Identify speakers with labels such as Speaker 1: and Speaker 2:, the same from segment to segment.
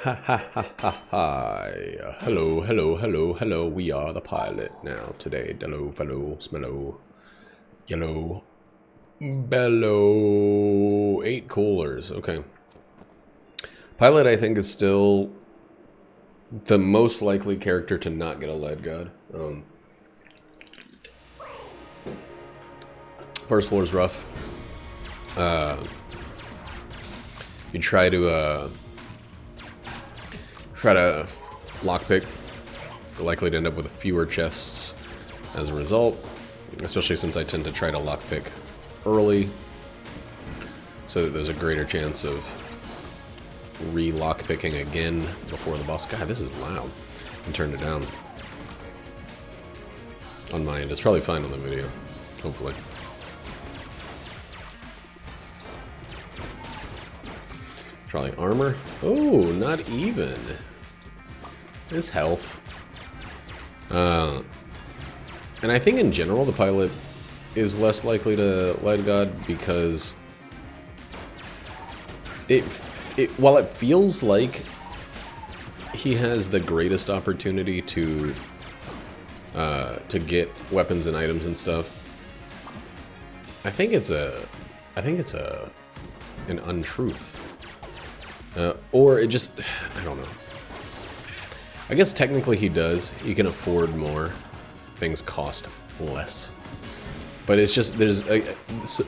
Speaker 1: Ha ha ha ha hi. Hello, hello, hello, hello. We are the pilot now today. Dello, fellow, smello, yellow, bellow. 8 coolers. Okay. Pilot, I think, is still the most likely character to not get a lead god. First floor is rough. You try to lockpick. You're likely to end up with fewer chests as a result, especially since I tend to try to lockpick early, so that there's a greater chance of re-lockpicking again before the boss. God, this is loud. And turn it down. On my end, it's probably fine on the video, hopefully. Probably armor. Oh, not even. This health. And I think in general the pilot is less likely to lead god because while it feels like he has the greatest opportunity to get weapons and items and stuff, I think it's an untruth. Or it just, I don't know. I guess technically he does. He can afford more. Things cost less. But it's just,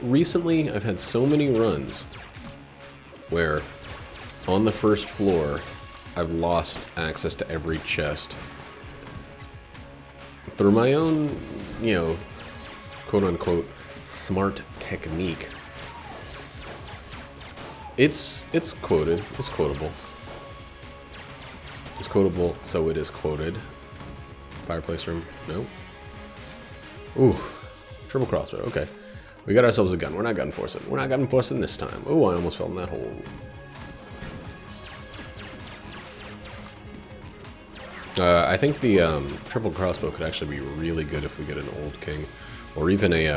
Speaker 1: recently I've had so many runs where on the first floor I've lost access to every chest through my own, quote-unquote smart technique. It's quoted. It's quotable. It's quotable, so it is quoted. Fireplace room? No. Ooh. Triple crossbow. Okay. We got ourselves a gun. We're not gun forcing. We're not gun forcing this time. Oh, I almost fell in that hole. I think the triple crossbow could actually be really good if we get an old king. Or even an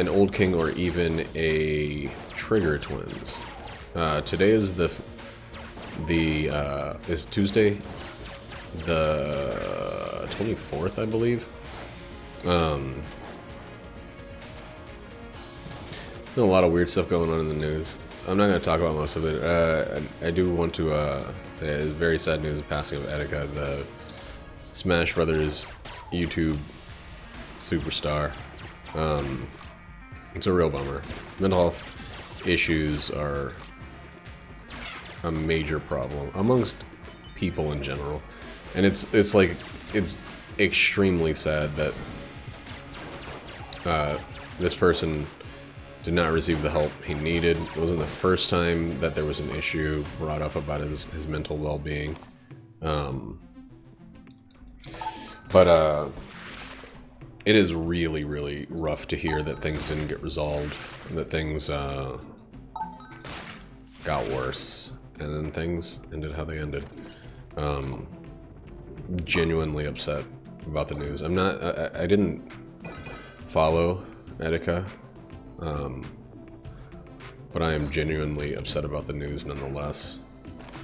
Speaker 1: old king, or even a trigger twins. Today is is Tuesday, the 24th, I believe. Been a lot of weird stuff going on in the news. I'm not going to talk about most of it. I do want to say very sad news: passing of Etika, the Smash Brothers YouTube superstar. It's a real bummer. Mental health issues are a major problem amongst people in general, and it's extremely sad that this person did not receive the help he needed. It wasn't the first time that there was an issue brought up about his mental well-being, but it is really, really rough to hear that things didn't get resolved, that things got worse, and then things ended how they ended. Genuinely upset about the news. I didn't follow Etika, but I am genuinely upset about the news nonetheless.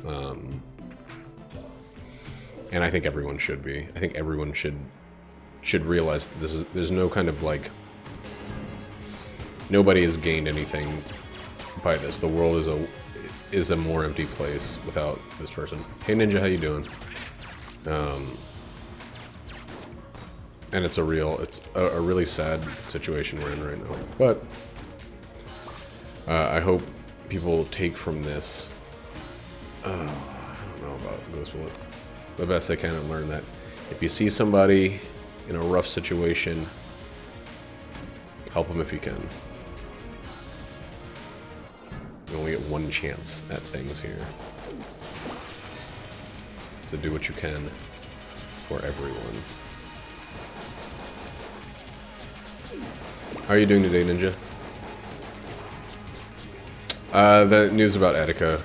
Speaker 1: And I think everyone should be. I think everyone should realize that there's no kind of nobody has gained anything by this. The world is a more empty place without this person. Hey Ninja, how you doing? And it's a really sad situation we're in right now. But I hope people take from this, I don't know about this one, the best they can, and learn that if you see somebody in a rough situation, help them if you can. You only get one chance at things here. To do what you can for everyone. How are you doing today, Ninja? The news about Etika.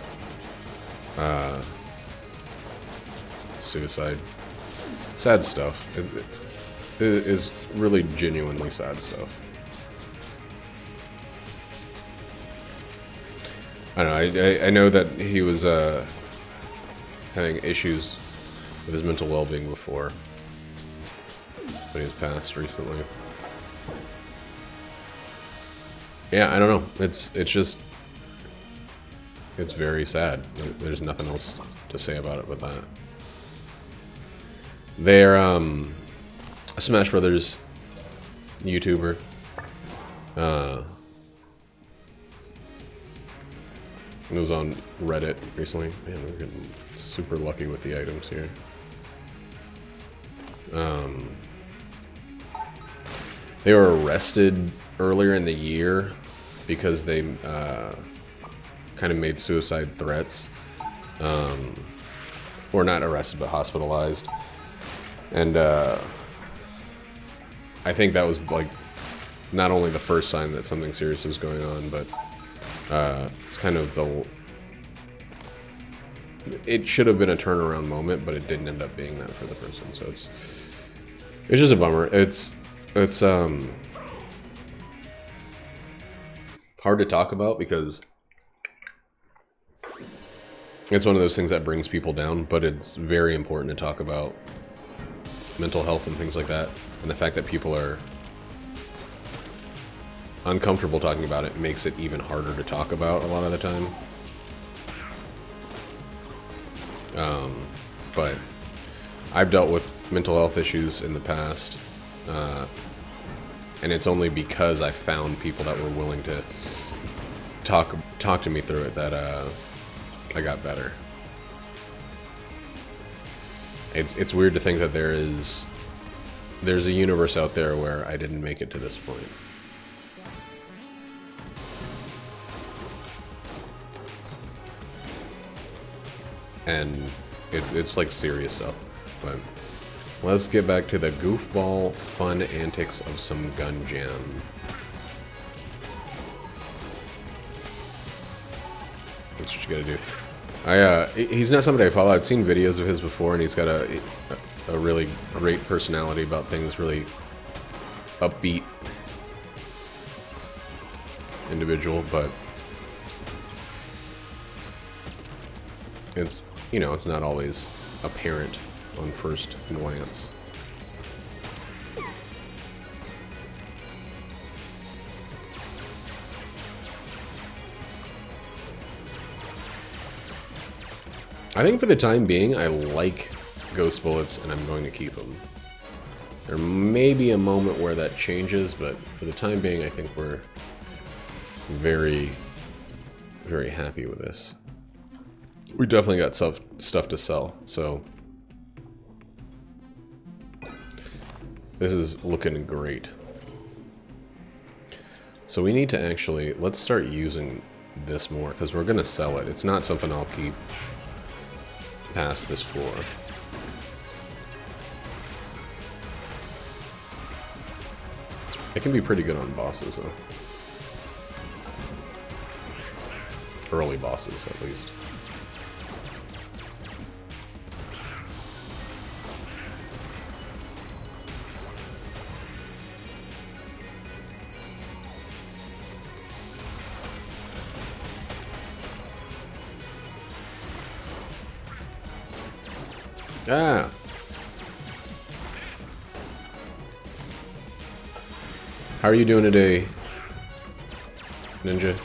Speaker 1: Suicide. Sad stuff. It is really genuinely sad stuff. I don't know. I know that he was having issues with his mental well-being before, but he's passed recently. Yeah, I don't know. It's just it's very sad. There's nothing else to say about it but that. They're a Smash Brothers YouTuber. It was on Reddit recently. Man, we're getting super lucky with the items here. They were arrested earlier in the year because they kind of made suicide threats. Or not arrested, but hospitalized. And I think that was like not only the first sign that something serious was going on, but it's kind of it should have been a turnaround moment, but it didn't end up being that for the person. So it's just a bummer. It's hard to talk about because it's one of those things that brings people down, but it's very important to talk about mental health and things like that. And the fact that people are uncomfortable talking about it makes it even harder to talk about a lot of the time. But I've dealt with mental health issues in the past, and it's only because I found people that were willing to talk to me through it that I got better. It's weird to think that there's a universe out there where I didn't make it to this point. And it's like serious stuff. But let's get back to the goofball fun antics of some gun jam. That's what you gotta do. He's not somebody I follow. I've seen videos of his before, and he's got a really great personality about things, really upbeat individual, but it's, you know, it's not always apparent on first glance. I think for the time being, I like ghost bullets, and I'm going to keep them. There may be a moment where that changes, but for the time being, I think we're very, very happy with this. We definitely got stuff to sell, so this is looking great. So we need to actually, let's start using this more, because we're going to sell it. It's not something I'll keep past this floor. It can be pretty good on bosses, though. Early bosses, at least. Ah! How are you doing today, Ninja?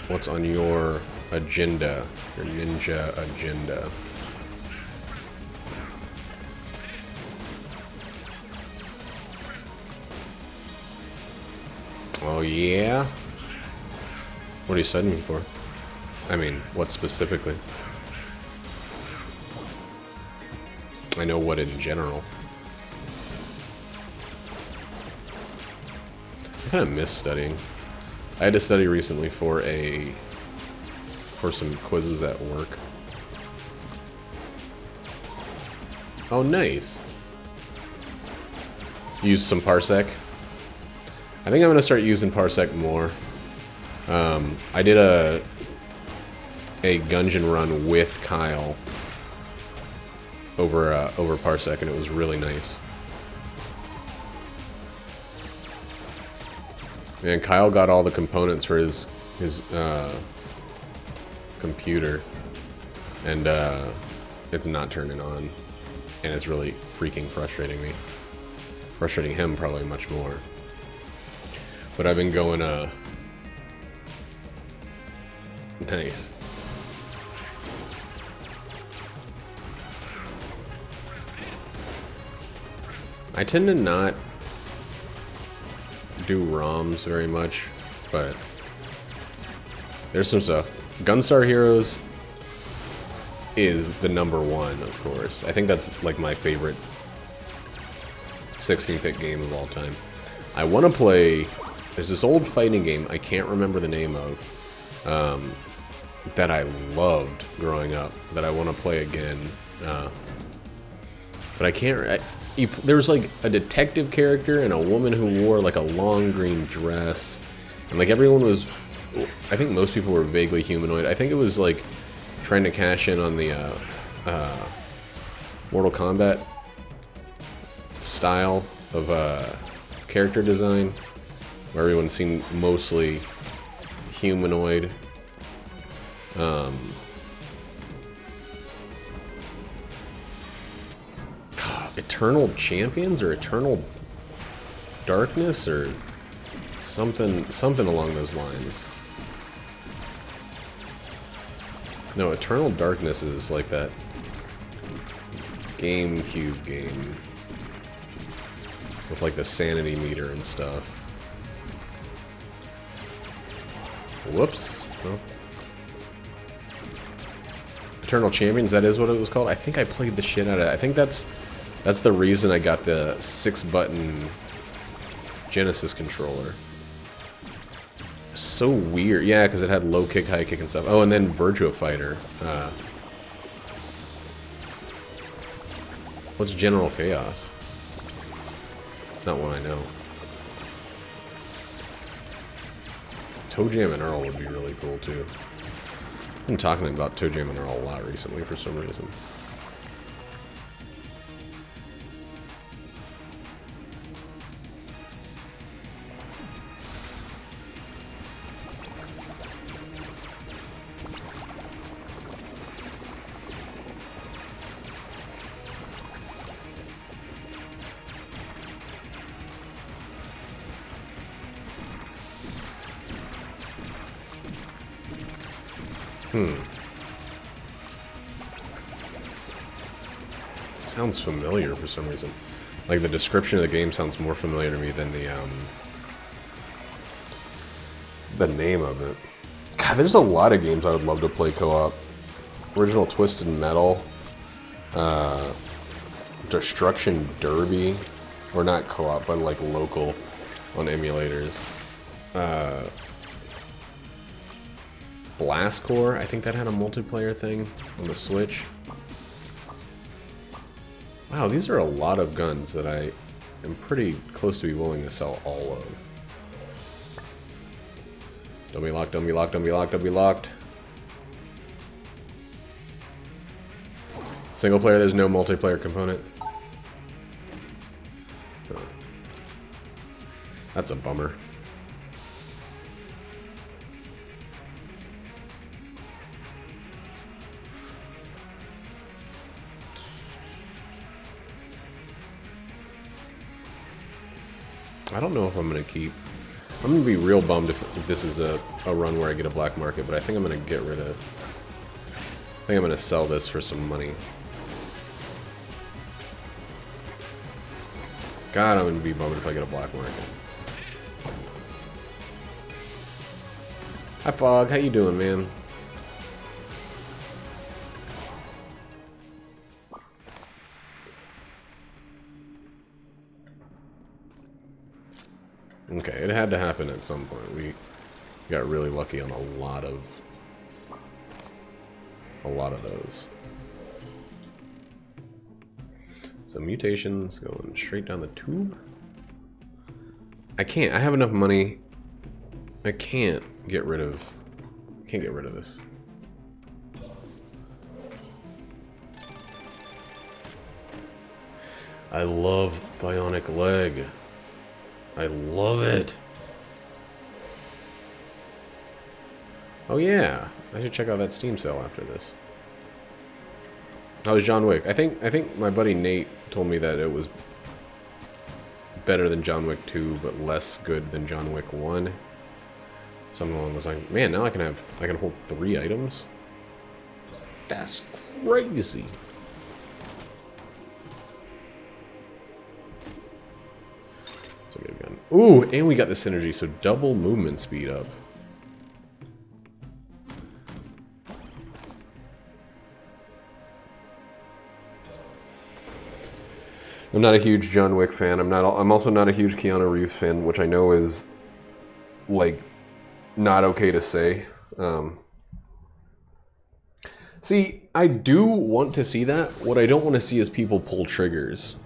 Speaker 1: What's on your agenda? Your ninja agenda? Oh yeah? What are you studying for? I mean, what specifically? I know what in general. I kind of miss studying. I had to study recently for some quizzes at work. Oh, nice. Use some Parsec. I think I'm gonna start using Parsec more. I did a Gungeon run with Kyle over Parsec, and it was really nice. And Kyle got all the components for his his computer, and it's not turning on, and it's really freaking frustrating me. Frustrating him probably much more. But I've been going nice. I tend to not do ROMs very much, but there's some stuff. Gunstar Heroes is the #1, of course. I think that's like my favorite 16-bit game of all time. I want to play... There's this old fighting game I can't remember the name of that I loved growing up that I want to play again. But I can't... there was like a detective character and a woman who wore like a long green dress. And like everyone was... I think most people were vaguely humanoid. I think it was like trying to cash in on the Mortal Kombat style of character design, where everyone seemed mostly humanoid. Eternal Champions or Eternal Darkness or something along those lines. No, Eternal Darkness is like that GameCube game with like the sanity meter and stuff. Whoops. Oh. Eternal Champions, that is what it was called? I think I played the shit out of it. I think that's the reason I got the 6-button Genesis controller. So weird. Yeah, because it had low kick, high kick, and stuff. Oh, and then Virtua Fighter. What's General Chaos? It's not one I know. Toe Jam and Earl would be really cool, too. I've been talking about Toe Jam and Earl a lot recently for some reason. Sounds familiar for some reason. Like the description of the game sounds more familiar to me than the name of it. God, there's a lot of games I would love to play co-op. Original Twisted Metal, Destruction Derby, or not co-op, but like local on emulators. Blast Corps, I think that had a multiplayer thing on the Switch. Wow, these are a lot of guns that I am pretty close to be willing to sell all of. Don't be locked, don't be locked, don't be locked, don't be locked. Single player, there's no multiplayer component. That's a bummer. I don't know if I'm going to keep... I'm going to be real bummed if this is a run where I get a black market, but I think I'm going to get rid of... I think I'm going to sell this for some money. God, I'm going to be bummed if I get a black market. Hi, Fog. How you doing, man? Okay, it had to happen at some point. We got really lucky on a lot of those. So mutations going straight down the tube. I can't. I have enough money. I can't get rid of this. I love Bionic Leg. I love it. Oh yeah, I should check out that Steam sale after this. How was John Wick? I think my buddy Nate told me that it was better than John Wick 2, but less good than John Wick 1. Something along those lines. Man, now I can hold 3 items. That's crazy. That's a good gun. Ooh, and we got the synergy, so double movement speed up. I'm not a huge John Wick fan. I'm also not a huge Keanu Reeves fan, which I know is like not okay to say. See, I do want to see that. What I don't want to see is people pull triggers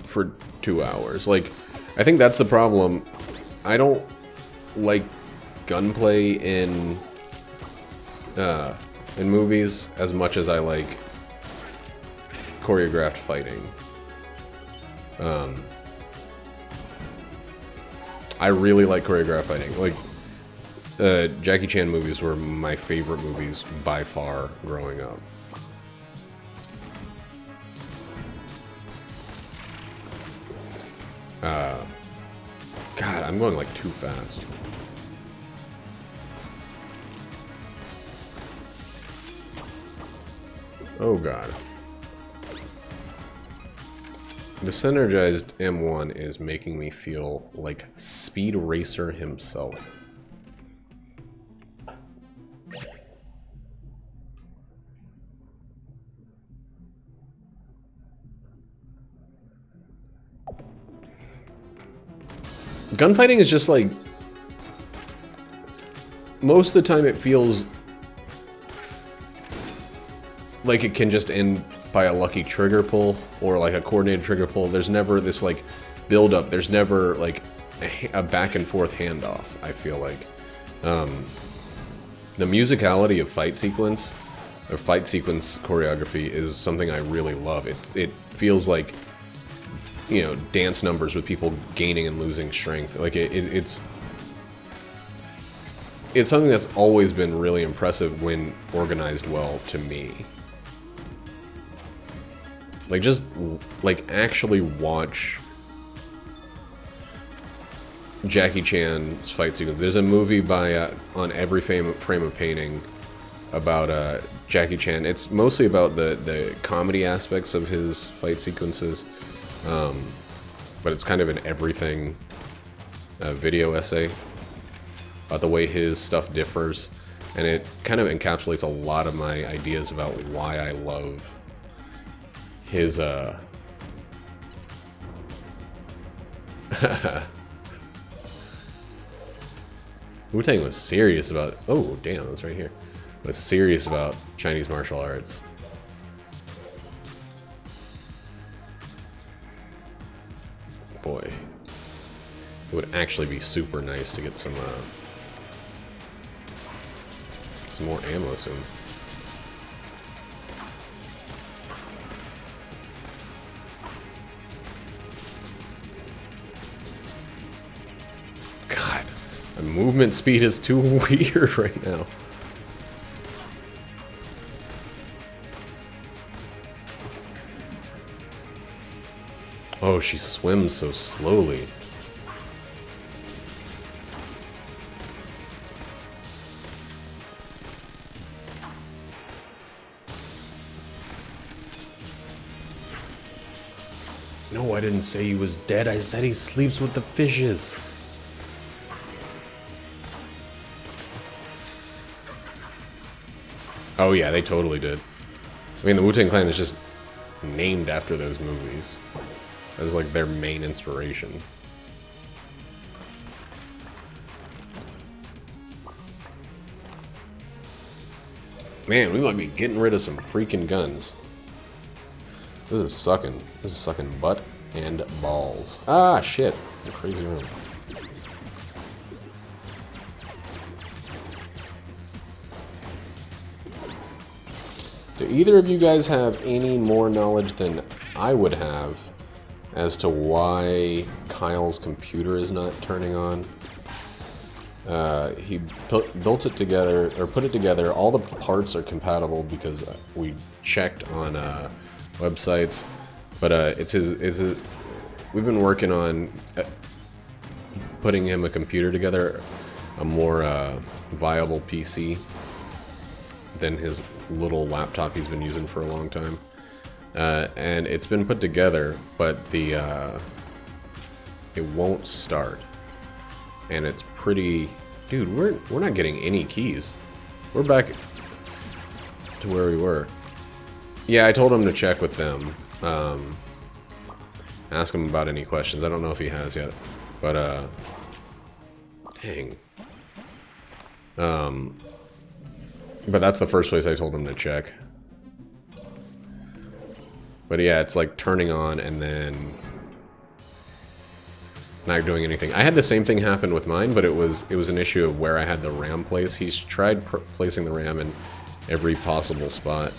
Speaker 1: for 2 hours. Like, I think that's the problem. I don't like gunplay in movies as much as I like choreographed fighting. I really like choreographed fighting. Like, Jackie Chan movies were my favorite movies by far growing up. God, I'm going like too fast. Oh god. The synergized M1 is making me feel like Speed Racer himself. Gunfighting is just like... most of the time it feels like it can just end by a lucky trigger pull or like a coordinated trigger pull. There's never this like build up. There's never like a back and forth handoff, I feel like. The musicality of fight sequence or fight sequence choreography is something I really love. It feels like, you know, dance numbers with people gaining and losing strength. Like it's something that's always been really impressive when organized well to me. Like, just, like, actually watch Jackie Chan's fight sequence. There's a movie by, on every frame of painting about, Jackie Chan. It's mostly about the comedy aspects of his fight sequences, but it's kind of an everything video essay about the way his stuff differs, and it kind of encapsulates a lot of my ideas about why I love his, Wu-Tang was serious about... oh, damn, it was right here. Was serious about Chinese martial arts. Boy. It would actually be super nice to get some more ammo soon. God, the movement speed is too weird right now. Oh, she swims so slowly. No, I didn't say he was dead. I said he sleeps with the fishes. Oh yeah, they totally did. I mean, the Wu-Tang Clan is just named after those movies as like their main inspiration. Man, we might be getting rid of some freaking guns. This is sucking. This is sucking butt and balls. Ah, shit. It's a crazy room. Do either of you guys have any more knowledge than I would have as to why Kyle's computer is not turning on? He built it together, or put it together. All the parts are compatible because we checked on websites. But it's his. We've been working on putting him a computer together, a more viable PC than his little laptop he's been using for a long time. And it's been put together, but the it won't start. And it's pretty... Dude, we're not getting any keys. We're back to where we were. Yeah, I told him to check with them. Ask him about any questions. I don't know if he has yet. But, dang. But that's the first place I told him to check. But yeah, it's like turning on and then not doing anything. I had the same thing happen with mine, but it was an issue of where I had the RAM placed. He's tried placing the RAM in every possible spot,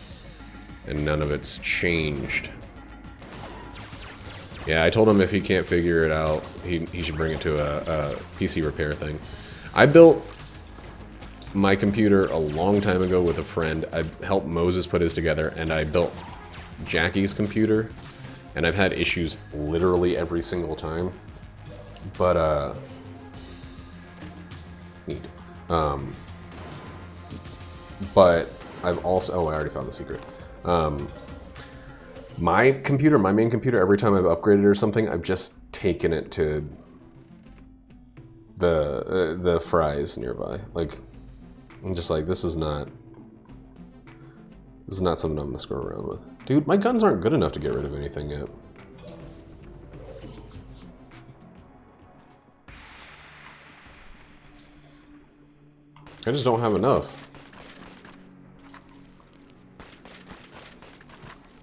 Speaker 1: and none of it's changed. Yeah, I told him if he can't figure it out, he should bring it to a PC repair thing. I built my computer a long time ago with a friend. I helped Moses put his together, and I built Jackie's computer, and I've had issues literally every single time. But, neat. But I've also... Oh, I already found the secret. My computer, my main computer, every time I've upgraded or something, I've just taken it to the fries nearby. Like, I'm just like, this is not something I'm gonna screw around with. Dude, my guns aren't good enough to get rid of anything yet. I just don't have enough.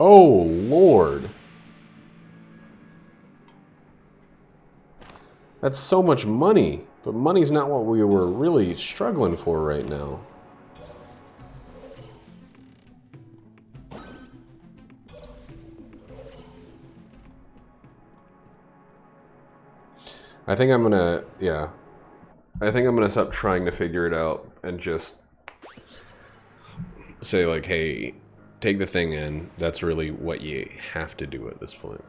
Speaker 1: Oh, Lord. That's so much money. But money's not what we were really struggling for right now. I think I'm gonna, yeah. I think I'm gonna stop trying to figure it out and just say like, hey, take the thing in. That's really what you have to do at this point.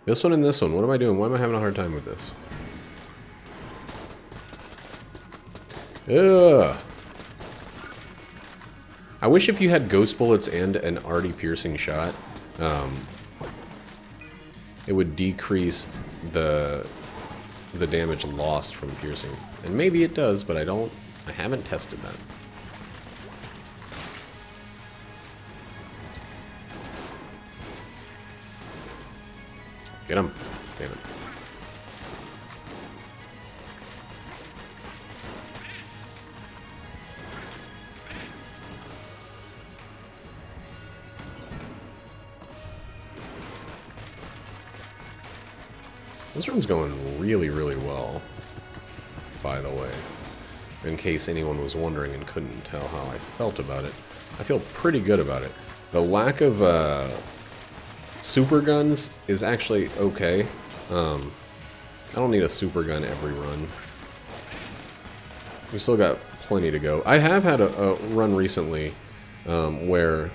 Speaker 1: This one and this one. What am I doing? Why am I having a hard time with this? Ugh. I wish if you had ghost bullets and an already piercing shot, it would decrease the damage lost from piercing. And maybe it does, but I haven't tested that. Get him. Damn it. This room's going really, really well, by the way. In case anyone was wondering and couldn't tell how I felt about it. I feel pretty good about it. The lack of super guns is actually okay. I don't need a super gun every run. We still got plenty to go. I have had a run recently where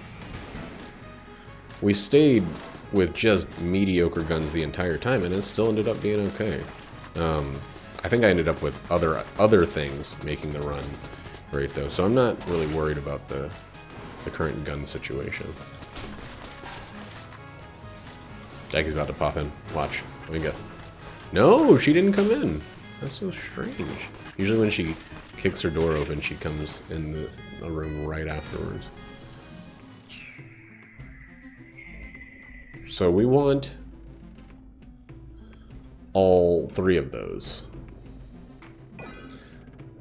Speaker 1: we stayed with just mediocre guns the entire time, and it still ended up being okay. I think I ended up with other things making the run great though, so I'm not really worried about the current gun situation. Jackie's about to pop in. Watch. Let me go. No, she didn't come in. That's so strange. Usually when she kicks her door open, she comes in the room right afterwards. So we want all 3 of those.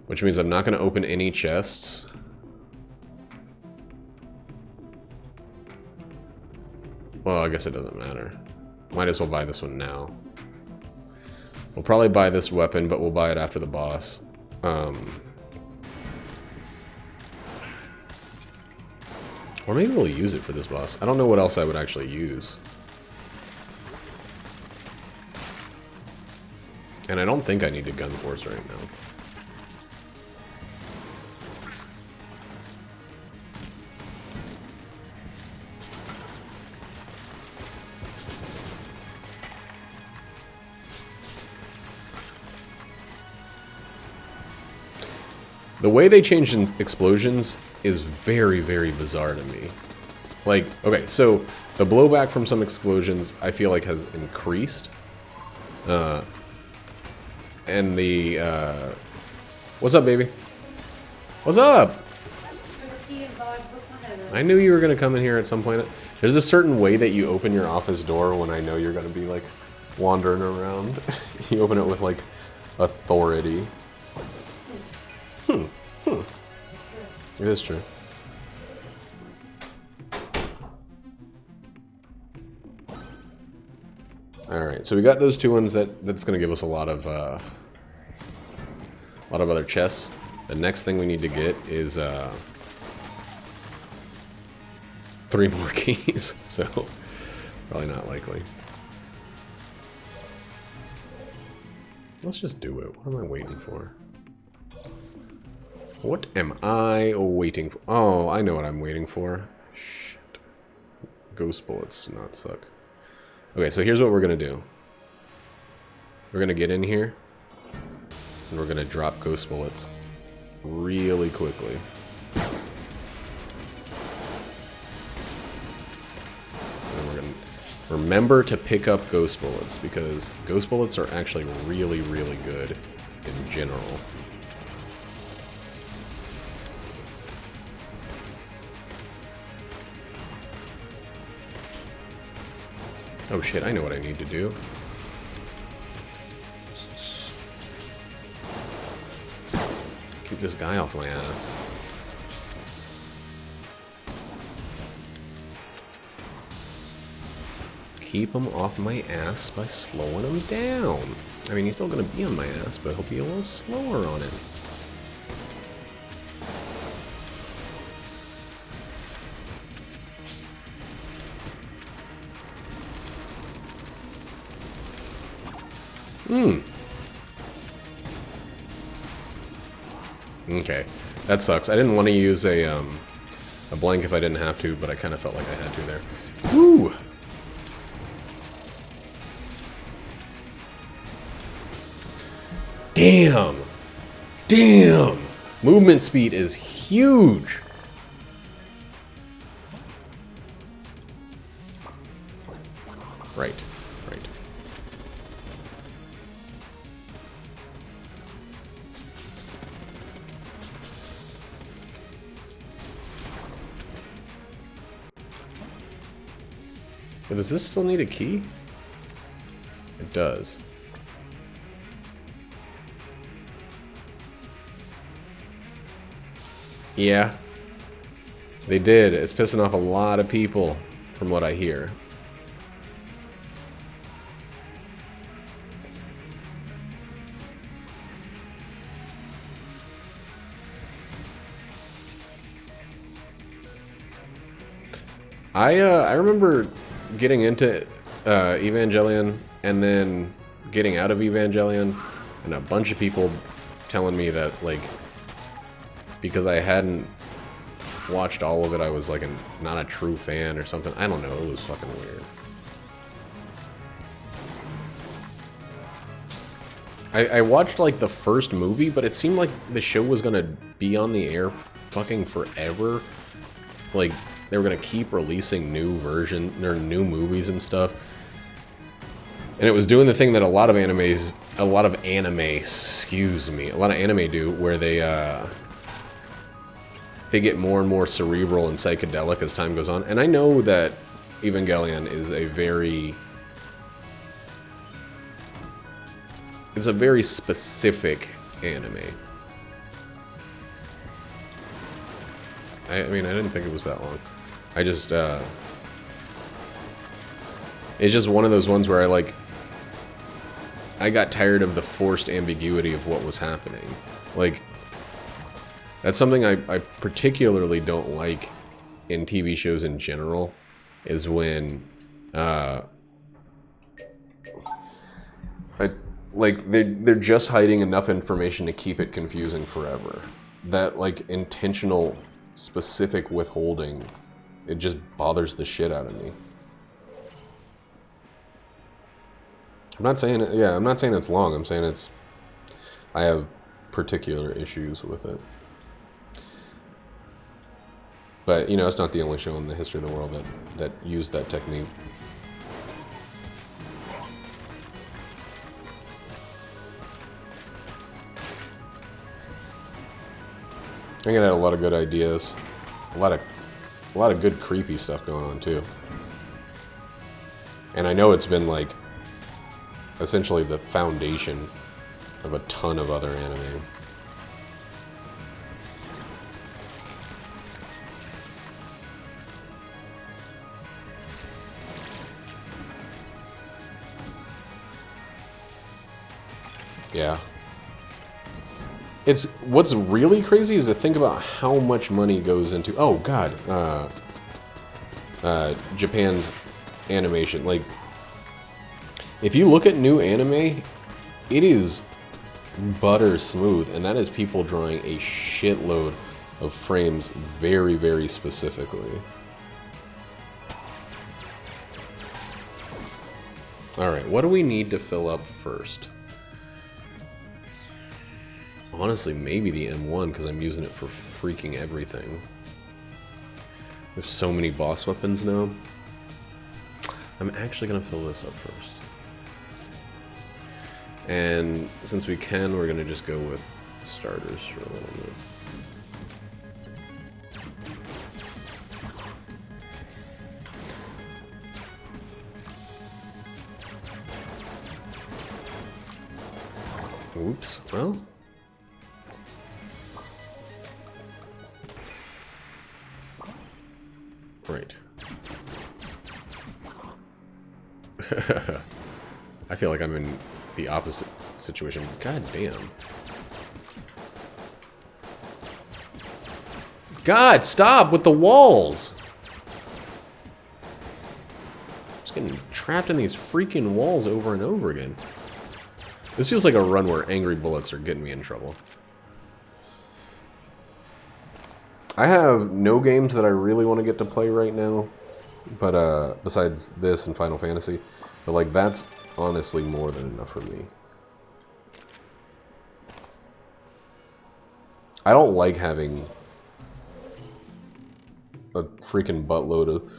Speaker 1: Which means I'm not going to open any chests. Well, I guess it doesn't matter. Might as well buy this one now. We'll probably buy this weapon, but we'll buy it after the boss. Or maybe we'll use it for this boss. I don't know what else I would actually use. And I don't think I need to gun force right now. The way they changed explosions is very, very bizarre to me. Like, okay, so the blowback from some explosions I feel like has increased. And the, what's up, baby? What's up? I knew you were going to come in here at some point. There's a certain way that you open your office door when I know you're going to be, like, wandering around. You open it with, like, authority. It is true. Alright, so we got those two ones that's going to give us a lot of other chests. The next thing we need to get is 3 more keys, so probably not likely. Let's just do it. What am I waiting for? What am I waiting for? Oh, I know what I'm waiting for. Shit. Ghost bullets do not suck. Okay, so here's what we're gonna do. We're gonna get in here, and we're gonna drop ghost bullets really quickly. And we're gonna remember to pick up ghost bullets, because ghost bullets are actually really, really good in general. Oh shit, I know what I need to do. Keep this guy off my ass. Keep him off my ass by slowing him down. I mean, he's still gonna be on my ass, but he'll be a little slower on it. Okay, that sucks. I didn't want to use a blank if I didn't have to, but I kind of felt like I had to there. Woo! Damn! Damn! Movement speed is huge! Right, right. So does this still need a key? It does. Yeah. They did. It's pissing off a lot of people, from what I hear. I remember getting into Evangelion and then getting out of Evangelion, and a bunch of people telling me that, like, because I hadn't watched all of it, I was like not a true fan or something. I don't know, it was fucking weird. I watched like the first movie, but it seemed like the show was gonna be on the air fucking forever. Like, they were gonna keep releasing new movies and stuff. And it was doing the thing that a lot of anime do, where they get more and more cerebral and psychedelic as time goes on. And I know that Evangelion is it's a very specific anime. I mean, I didn't think it was that long. I just, it's just one of those ones where I got tired of the forced ambiguity of what was happening. Like, that's something I particularly don't like in TV shows in general, is when like they're just hiding enough information to keep it confusing forever. That like intentional, specific withholding, it just bothers the shit out of me. I'm not saying it, yeah, I'm not saying it's long. I'm saying it's, I have particular issues with it. But, you know, it's not the only show in the history of the world that used that technique. I think it had a lot of good ideas. A lot of good creepy stuff going on, too. And I know it's been, like, essentially the foundation of a ton of other anime. Yeah. It's, what's really crazy is to think about how much money goes into, oh god, Japan's animation. Like, if you look at new anime, it is butter smooth, and that is people drawing a shitload of frames very, very specifically. Alright, what do we need to fill up first? Honestly, maybe the M1, because I'm using it for freaking everything. There's so many boss weapons now. I'm actually going to fill this up first. And since we can, we're going to just go with starters for a little bit. Oops, well... Right. I feel like I'm in the opposite situation. God damn. God, stop with the walls! Just getting trapped in these freaking walls over and over again. This feels like a run where angry bullets are getting me in trouble. I have no games that I really want to get to play right now, but besides this and Final Fantasy, but like that's honestly more than enough for me. I don't like having a freaking buttload of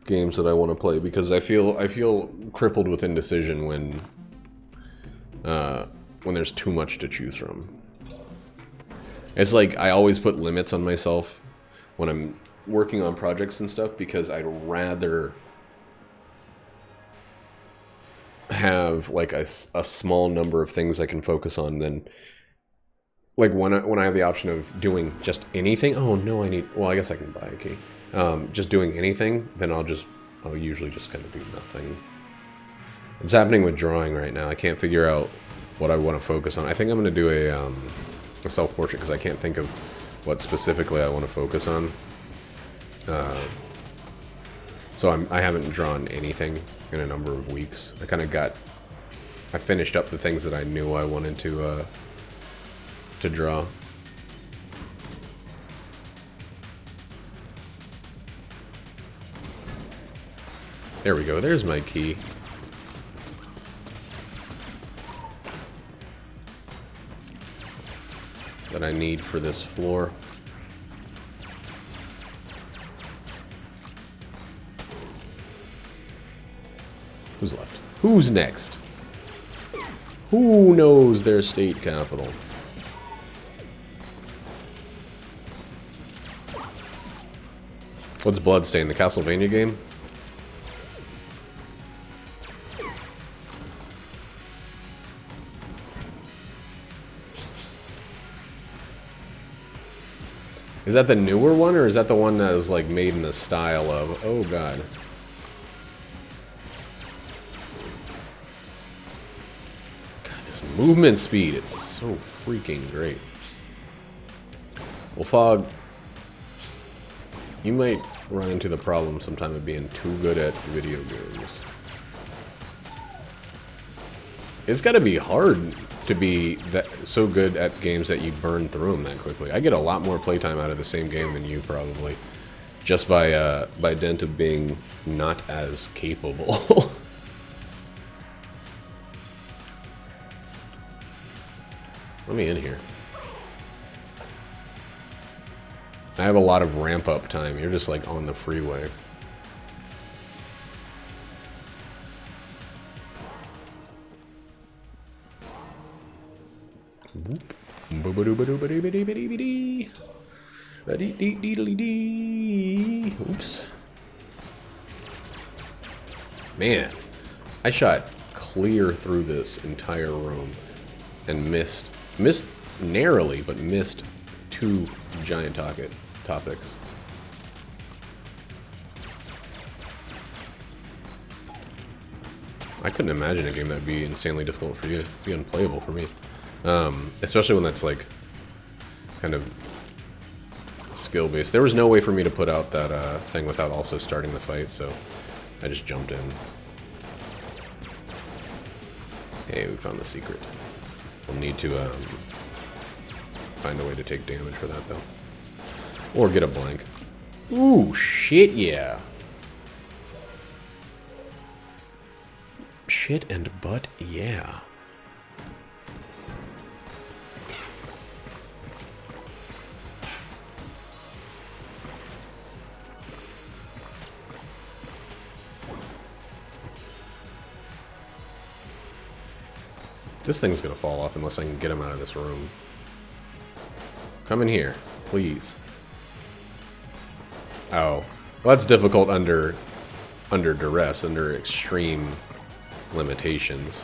Speaker 1: games that I want to play because I feel crippled with indecision when there's too much to choose from. It's like I always put limits on myself when I'm working on projects and stuff because I'd rather have like a small number of things I can focus on than like when I have the option of doing just anything. Oh no, I need, well, I guess I can buy a key. Just doing anything, then I'll usually just kind of do nothing. It's happening with drawing right now. I can't figure out what I want to focus on. I think I'm going to do a self-portrait because I can't think of what specifically I want to focus on. So I haven't drawn anything in a number of weeks. I finished up the things that I knew I wanted to draw. There we go, there's my key. That I need for this floor. Who's left? Who's next? Who knows their state capital? What's Bloodstain, the Castlevania game? Is that the newer one, or is that the one that was like made in the style of... Oh god. God, this movement speed, it's so freaking great. Well, Fog, you might run into the problem sometime of being too good at video games. It's got to be hard to be so good at games that you burn through them that quickly. I get a lot more playtime out of the same game than you probably, just by dint of being not as capable. Let me in here. I have a lot of ramp up time. You're just like on the freeway. Oops. Man, I shot clear through this entire room and missed narrowly, but missed 2 giant topics. I couldn't imagine a game that would be insanely difficult for you. It'd be unplayable for me. Especially when that's like kind of skill-based. There was no way for me to put out that thing without also starting the fight, so I just jumped in. Hey, we found the secret. We'll need to find a way to take damage for that, though. Or get a blank. Ooh, shit, yeah. Shit and butt, yeah. This thing's gonna fall off unless I can get him out of this room. Come in here, please. Oh. Well, that's difficult under duress, under extreme limitations.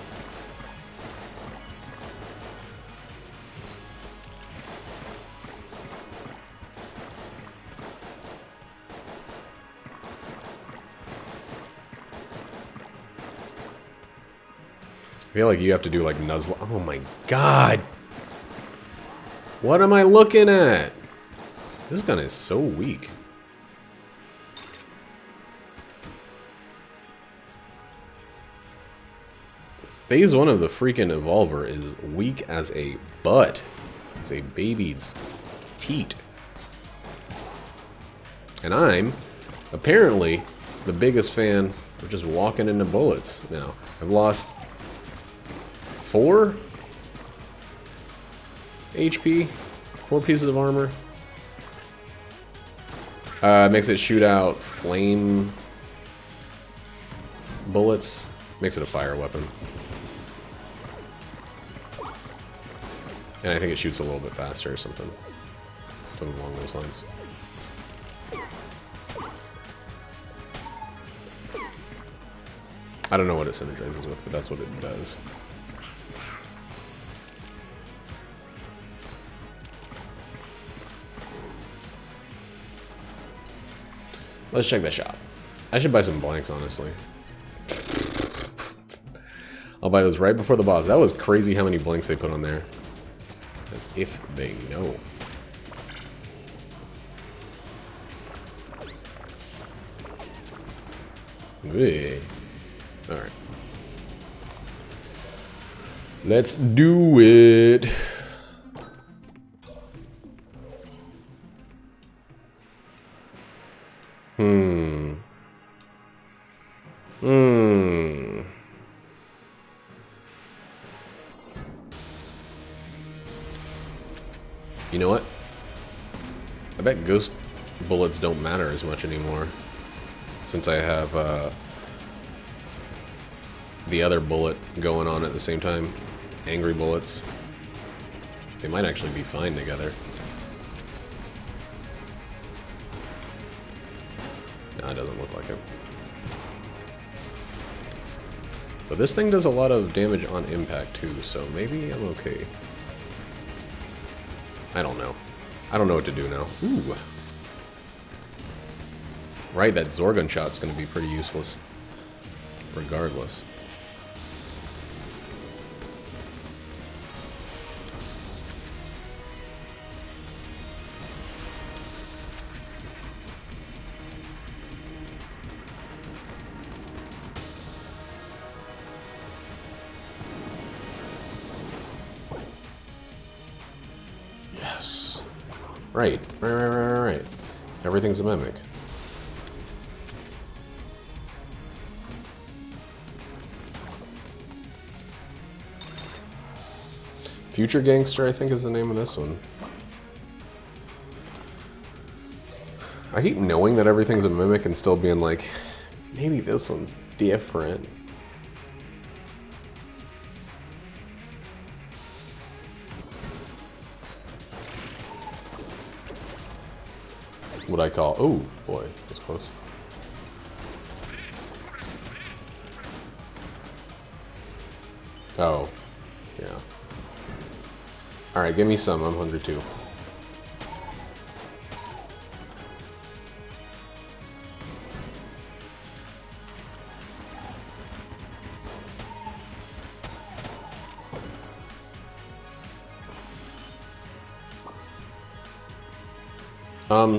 Speaker 1: I feel like you have to do like nuzzle. Oh my god! What am I looking at? This gun is so weak. Phase 1 of the freaking Evolver is weak as a butt. It's a baby's teat. And I'm apparently the biggest fan of just walking into bullets now. I've lost 4 HP, 4 pieces of armor. Makes it shoot out flame bullets. Makes it a fire weapon. And I think it shoots a little bit faster or something. Something along those lines. I don't know what it synergizes with, but that's what it does. Let's check that shop. I should buy some blanks, honestly. I'll buy those right before the boss. That was crazy how many blanks they put on there. As if they know. Hey. Alright. Let's do it. You know what? I bet ghost bullets don't matter as much anymore. Since I have the other bullet going on at the same time. Angry bullets. They might actually be fine together. No, it doesn't look like it. But this thing does a lot of damage on impact too, so maybe I'm okay. I don't know. I don't know what to do now. Ooh. Right, that Zorgon shot's gonna be pretty useless. Regardless. Right. Right. Everything's a mimic. Future Gangster, I think, is the name of this one. I keep knowing that everything's a mimic and still being like, maybe this one's different. What I call, oh boy, that's close. Oh, yeah. Alright, give me some, I'm hungry too.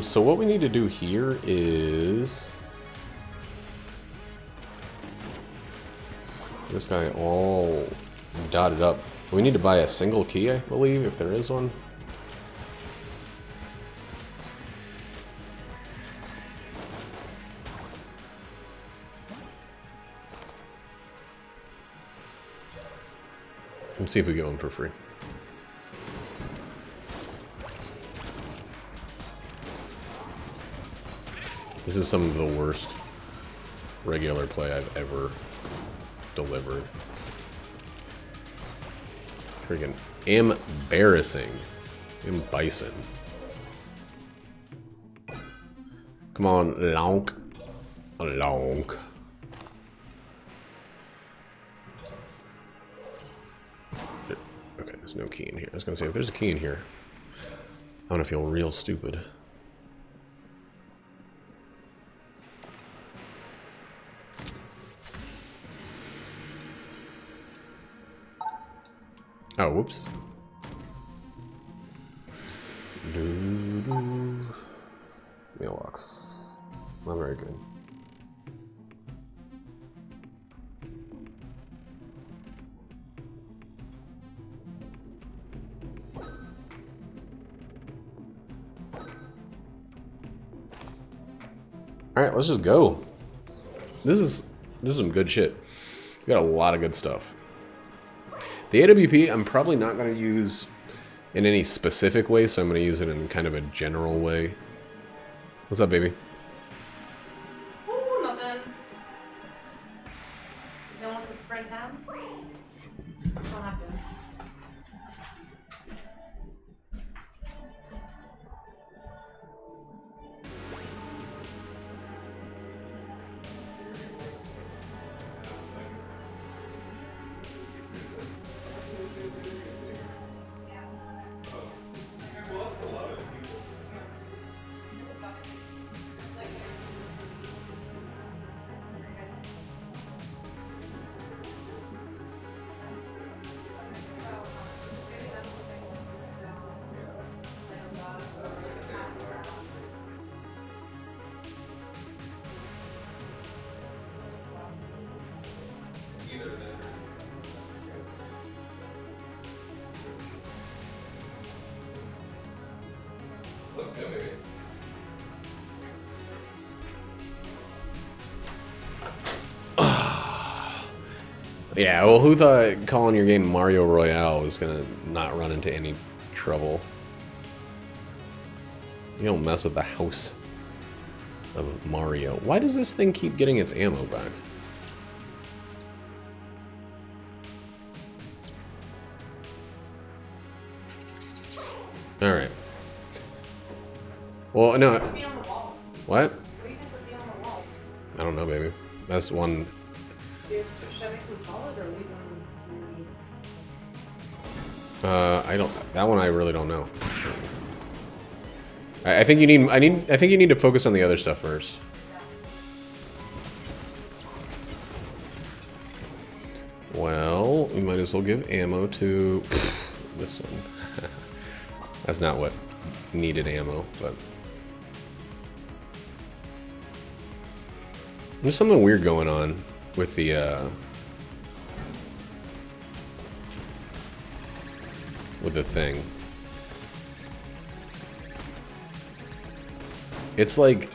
Speaker 1: So what we need to do here is this guy all dotted up. We need to buy a single key, I believe, if there is one. Let's see if we get one for free. This is some of the worst regular play I've ever delivered. Freaking embarrassing. Bison. Come on, lonk. Lonk. Okay, there's no key in here. I was gonna say, if there's a key in here, I'm gonna feel real stupid. Oh, whoops. Mailbox. Not very good. Alright, let's just go. This is some good shit. We got a lot of good stuff. The AWP, I'm probably not going to use in any specific way, so I'm going to use it in kind of a general way. What's up, baby?
Speaker 2: Oh, nothing. You don't want the spring tab? Don't have to.
Speaker 1: Let's go, baby. Yeah, well, who thought calling your game Mario Royale was gonna not run into any trouble? You don't mess with the house of Mario. Why does this thing keep getting its ammo back? Alright. Well, no.
Speaker 2: Put me on the walls.
Speaker 1: What?
Speaker 2: What do you think would be on the walls?
Speaker 1: I don't know, baby. That's one.
Speaker 2: Should I make them solid or leave them?
Speaker 1: I don't. That one I really don't know. I think you need. I think you need to focus on the other stuff first. Well, we might as well give ammo to this one. That's not what needed ammo, but there's something weird going on with the It's like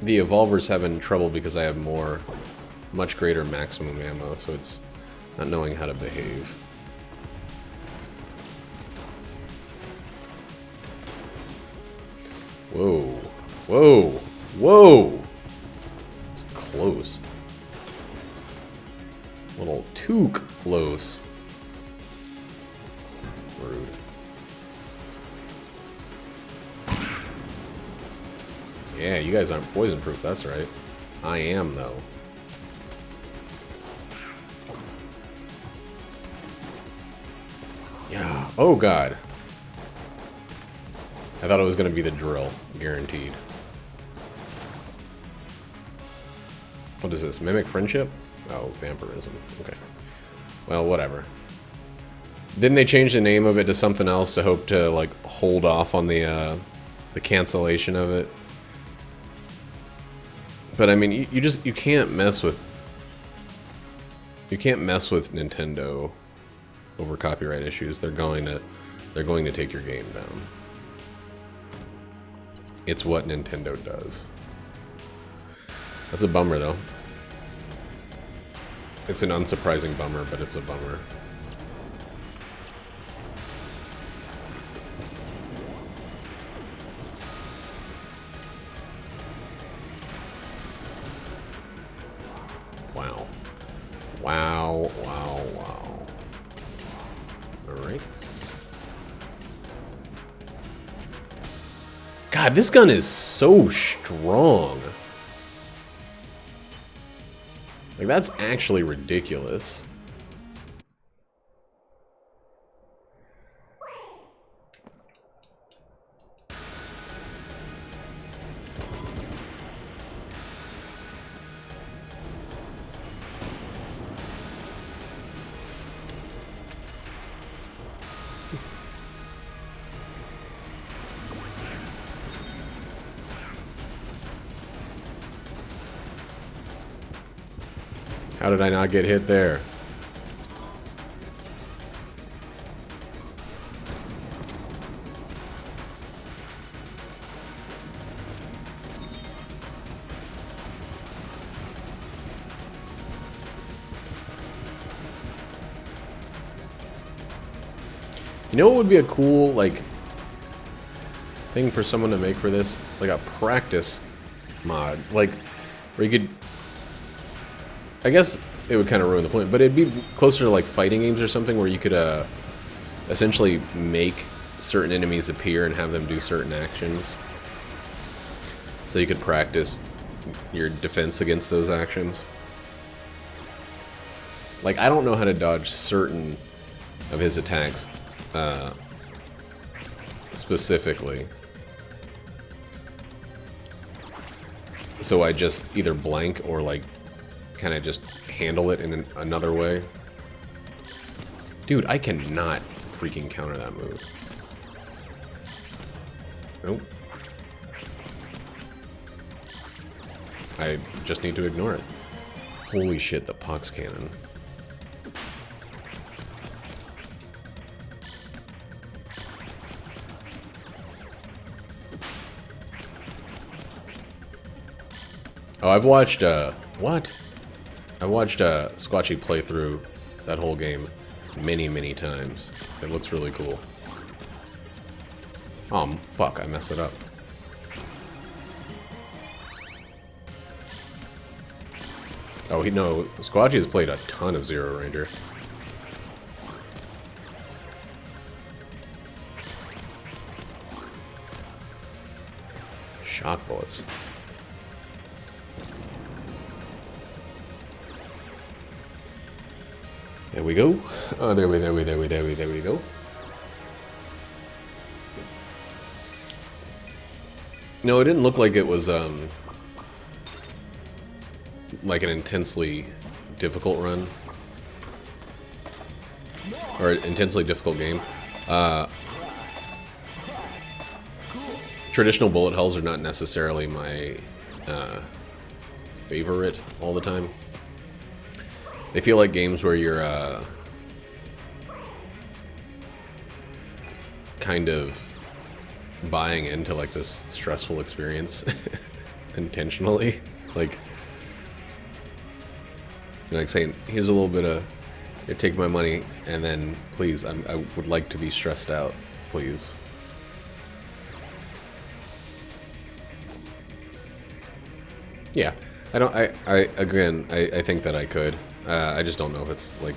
Speaker 1: the Evolver's having trouble because I have much greater maximum ammo, so it's not knowing how to behave. Whoa. Whoa. Whoa! It's close. A little too close. Rude. Yeah, you guys aren't poison proof, that's right. I am, though. Yeah. Oh, God. I thought it was going to be the drill. Guaranteed. What is this? Mimic friendship? Oh, vampirism. Okay. Well, whatever. Didn't they change the name of it to something else to hope to, like, hold off on the cancellation of it? But I mean, you can't mess with Nintendo over copyright issues. They're going to take your game down. It's what Nintendo does. That's a bummer, though. It's an unsurprising bummer, but it's a bummer. Wow. Wow, wow, wow. Alright. God, this gun is so strong. Like, that's actually ridiculous. How did I not get hit there? You know what would be a cool, like, thing for someone to make for this? Like a practice mod. Like, where you could... I guess it would kind of ruin the point, but it'd be closer to like fighting games or something where you could essentially make certain enemies appear and have them do certain actions. So you could practice your defense against those actions. Like, I don't know how to dodge certain of his attacks specifically. So I just either blank or like kind of just handle it in another way. Dude, I cannot freaking counter that move. Nope. I just need to ignore it. Holy shit, the pox cannon. Oh, I've watched, what? I watched Squatchy play through that whole game many, many times. It looks really cool. Oh, fuck, I messed it up. Oh, no, Squatchy has played a ton of Zero Ranger. Shock bullets. There we go. Oh, there we go. No, it didn't look like it was, like an intensely difficult run. Or an intensely difficult game. Traditional bullet hells are not necessarily my, favorite all the time. They feel like games where you're, kind of buying into like this stressful experience intentionally. Like saying, here's a little bit of, here, take my money, and then please, I would like to be stressed out, please. Yeah, I think that I could. I just don't know if it's like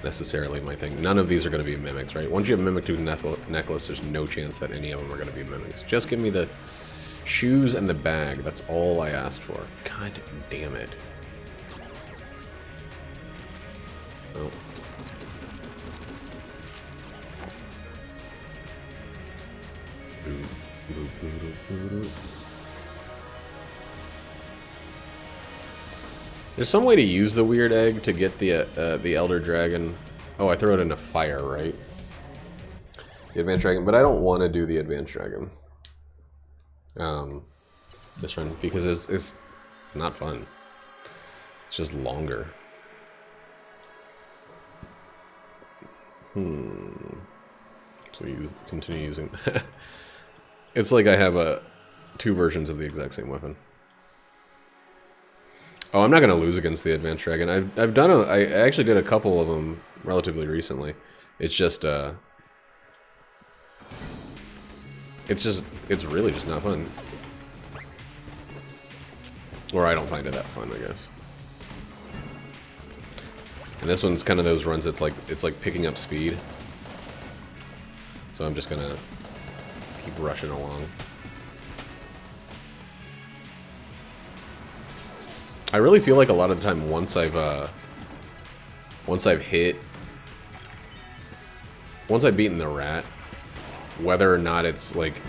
Speaker 1: necessarily my thing. None of these are going to be mimics, right? Once you have Mimic Tooth necklace, there's no chance that any of them are going to be mimics. Just give me the shoes and the bag. That's all I asked for. God damn it. Oh. There's some way to use the weird egg to get the Elder Dragon. Oh, I throw it in a fire, right? The Advanced Dragon, but I don't want to do the Advanced Dragon. This run, because it's not fun. It's just longer. So we continue using. It's like I have two versions of the exact same weapon. Oh, I'm not gonna lose against the Advanced Dragon. I actually did a couple of them relatively recently. It's just it's really just not fun. Or I don't find it that fun, I guess. And this one's kind of those runs. It's like picking up speed. So I'm just gonna keep rushing along. I really feel like a lot of the time, once I've beaten the rat, whether or not it's like,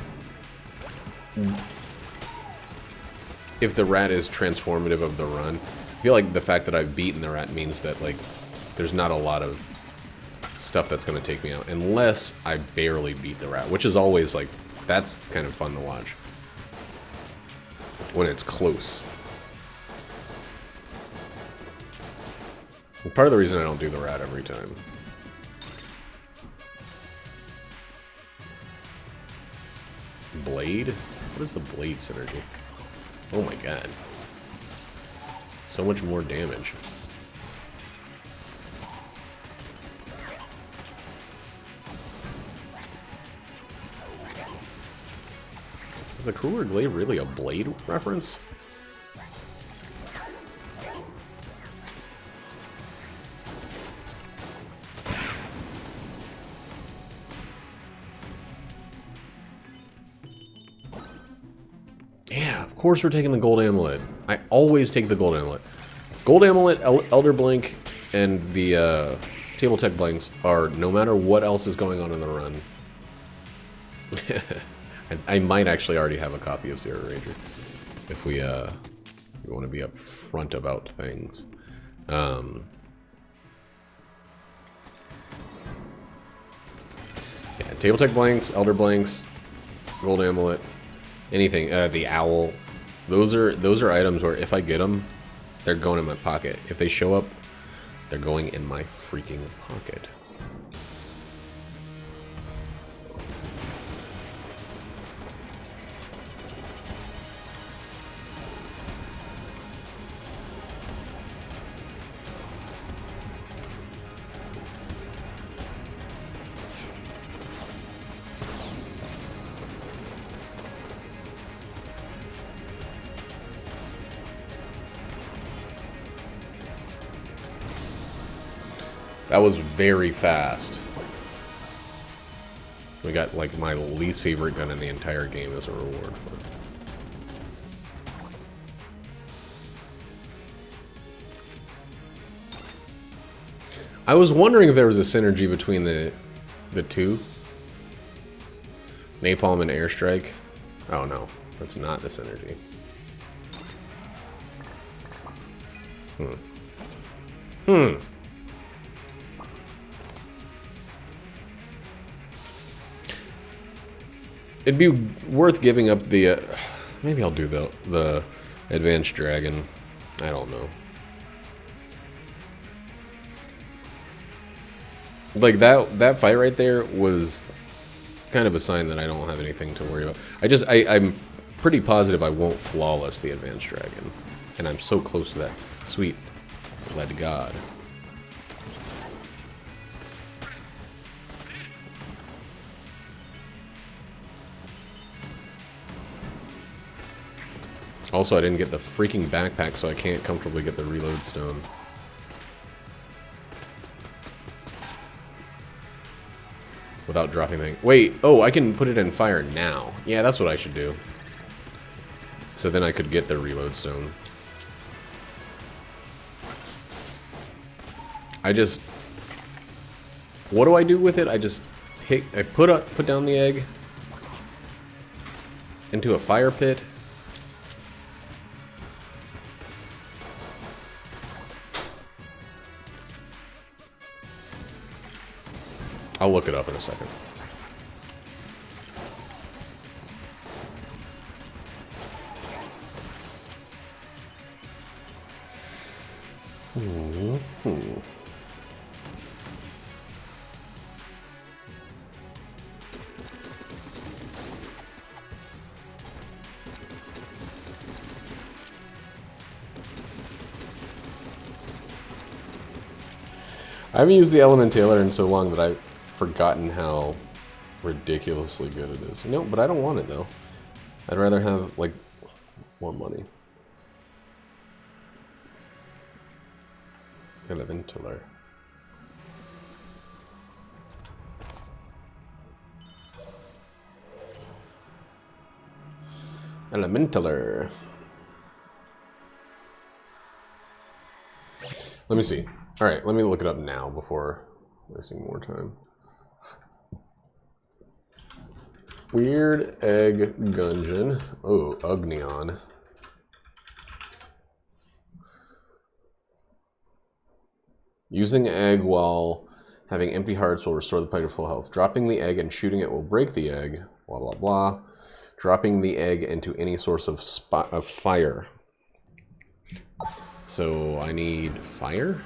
Speaker 1: if the rat is transformative of the run, I feel like the fact that I've beaten the rat means that like there's not a lot of stuff that's going to take me out, unless I barely beat the rat, which is always like, that's kind of fun to watch when it's close. And part of the reason I don't do the rat every time. Blade? What is the blade synergy? Oh my god. So much more damage. Is the Crueler Glaive really a blade reference? Yeah, of course we're taking the Gold Amulet. I always take the Gold Amulet. Gold Amulet, Elder Blink, and the Table Tech Blanks are, no matter what else is going on in the run. I might actually already have a copy of Zero Ranger, if we want to be up front about things. Yeah, Table Tech Blanks, Elder Blanks, Gold Amulet, anything. The Owl. Those are items where if I get them, they're going in my pocket. If they show up, they're going in my freaking pocket. That was very fast. We got like my least favorite gun in the entire game as a reward for it. I was wondering if there was a synergy between the two. Napalm and Airstrike. Oh no, that's not the synergy. It'd be worth giving up the, maybe I'll do the Advanced Dragon. I don't know. Like that fight right there was kind of a sign that I don't have anything to worry about. I'm pretty positive I won't flawless the Advanced Dragon. And I'm so close to that. Sweet. Glad to God. Also, I didn't get the freaking backpack, so I can't comfortably get the reload stone. Without dropping anything. Wait, oh, I can put it in fire now. Yeah, that's what I should do. So then I could get the reload stone. What do I do with it? I just put down the egg into a fire pit. I'll look it up in a second. I haven't used the Elementaler in so long that I've forgotten how ridiculously good it is. No, but I don't want it though. I'd rather have like more money. Elementaler. Elementaler. Let me see. Alright, let me look it up now before wasting more time. Weird Egg Gungeon. Oh, Ugneon. Using egg while having empty hearts will restore the player to full health. Dropping the egg and shooting it will break the egg. Blah, blah, blah. Dropping the egg into any source of fire. So I need fire?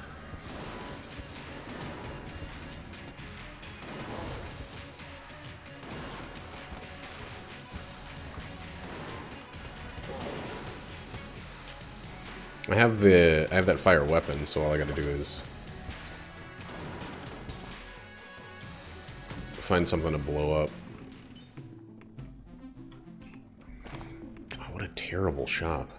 Speaker 1: I have that fire weapon, so all I gotta do is find something to blow up. Oh, what a terrible shop.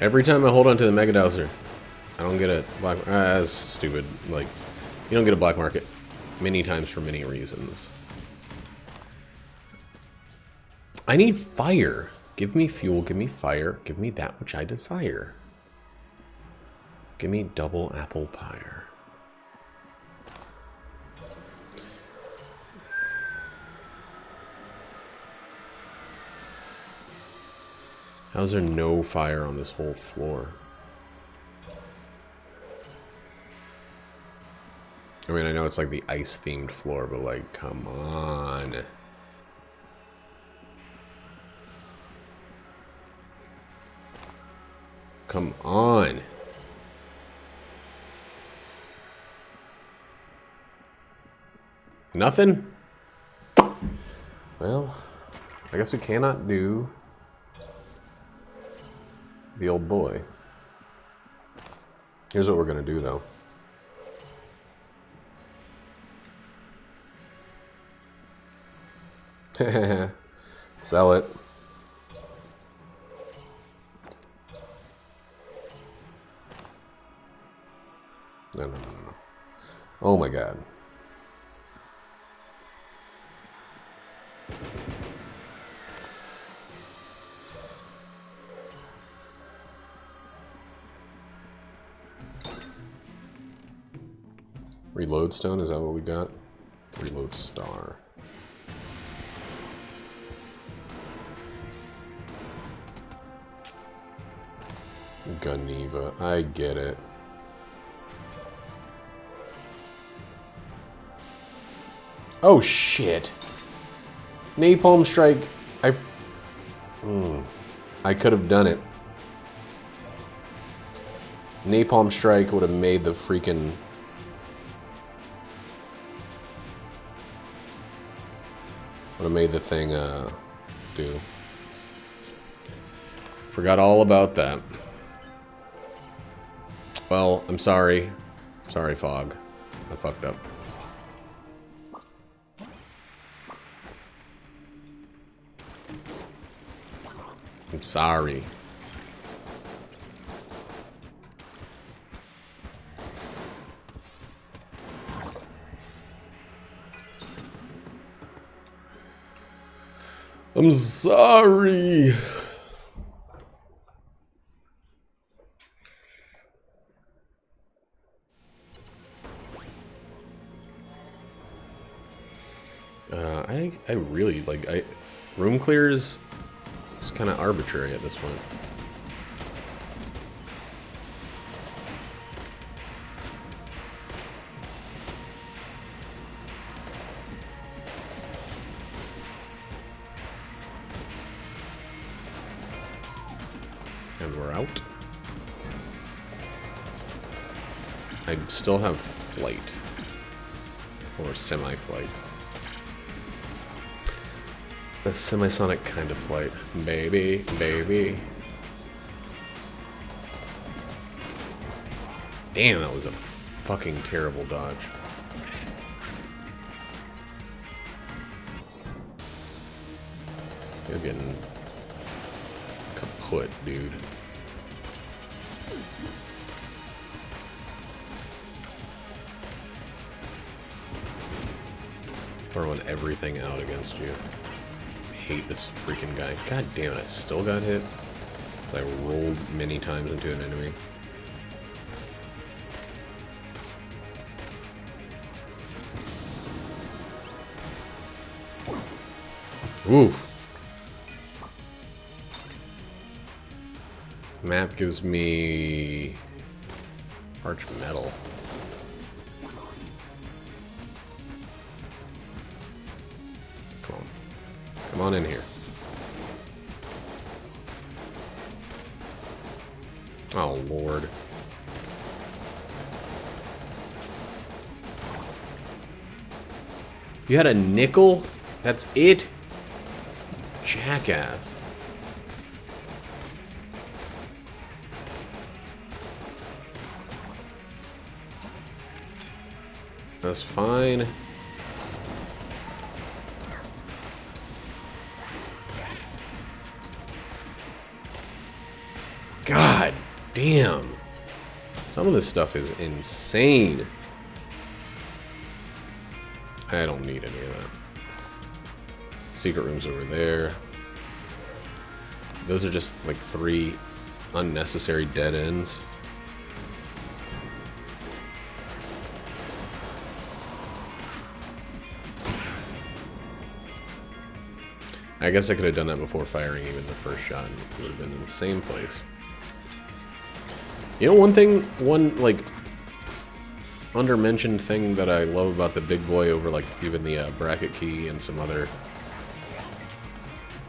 Speaker 1: Every time I hold on to the Mega Dowser, I don't get a black... that's stupid. Like, you don't get a black market many times for many reasons. I need fire. Give me fuel, give me fire, give me that which I desire. Give me double apple pie. How's there no fire on this whole floor? I mean, I know it's like the ice-themed floor, but like, come on. Come on. Nothing? Well, I guess we cannot do the old boy. Here's what we're gonna do though. Sell it. No. Oh my god. Reload stone, is that what we got? Reload star. Ganiva, I get it. Oh shit! Napalm Strike. I could have done it. Napalm Strike would have made the freaking... would have made the thing do. Forgot all about that. Well, I'm sorry. Sorry, Fog. I fucked up. I'm sorry. I'm sorry. I really like room clears. It's kind of arbitrary at this point. And we're out. I still have flight. Or semi-flight. A semisonic kind of flight. Baby, baby. Damn, that was a fucking terrible dodge. You're getting kaput, dude. Throwing everything out against you. I hate this freaking guy. God damn it, I still got hit. I rolled many times into an enemy. Oof. Map gives me arch metal. Come on. Come on in here. Oh, Lord. You had a nickel? That's it? Jackass. That's fine. God damn. Some of this stuff is insane. I don't need any of that. Secret rooms over there. Those are just like 3 unnecessary dead ends. I guess I could have done that before firing even the first shot, and it would have been in the same place. You know, one like undermentioned thing that I love about the big boy over like even the bracket key and some other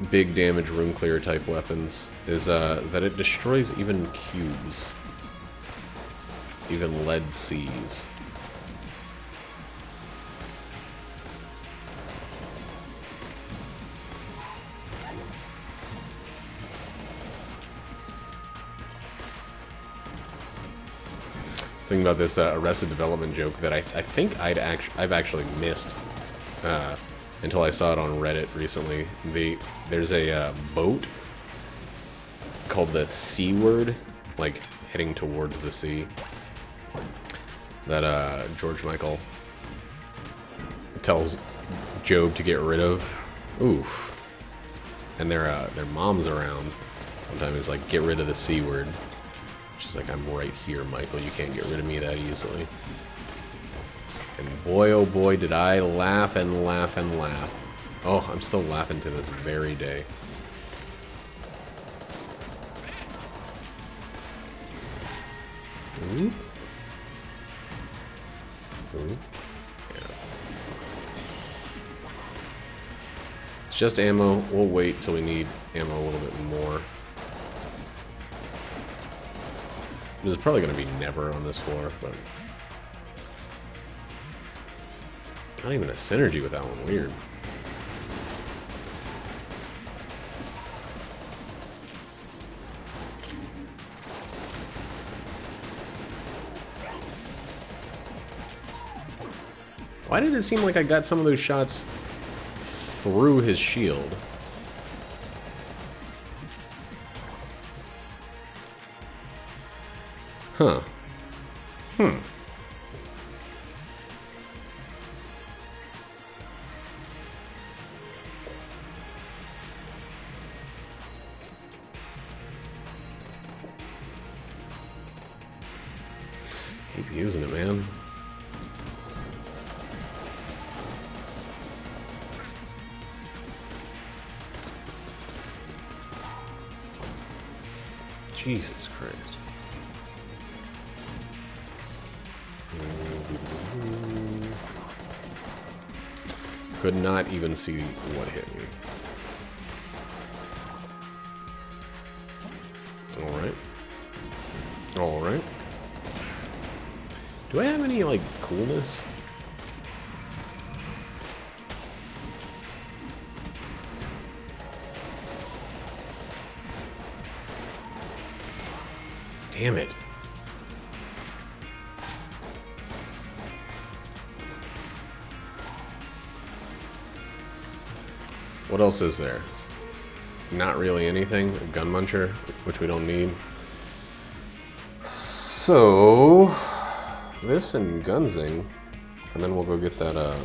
Speaker 1: big damage room clear type weapons is that it destroys even cubes, even lead C's. Thinking about this Arrested Development joke that I think I've actually missed until I saw it on Reddit recently. There's a boat called the C Word, like heading towards the sea, that George Michael tells Job to get rid of. Oof. And their mom's around. Sometimes it's like, get rid of the C Word. She's like, I'm right here, Michael. You can't get rid of me that easily. And boy, oh boy, did I laugh and laugh and laugh. Oh, I'm still laughing to this very day. Ooh. Ooh. Yeah. It's just ammo. We'll wait till we need ammo a little bit more. This is probably going to be never on this floor, but... Not even a synergy with that one. Weird. Why did it seem like I got some of those shots through his shield? Huh. Hmm. Keep using it, man. Jesus Christ. Could not even see what hit me. Alright. Alright. Do I have any, like, coolness? Damn it. What else is there? Not really anything. A gun muncher, which we don't need. So, this and Gunzing, and then we'll go get that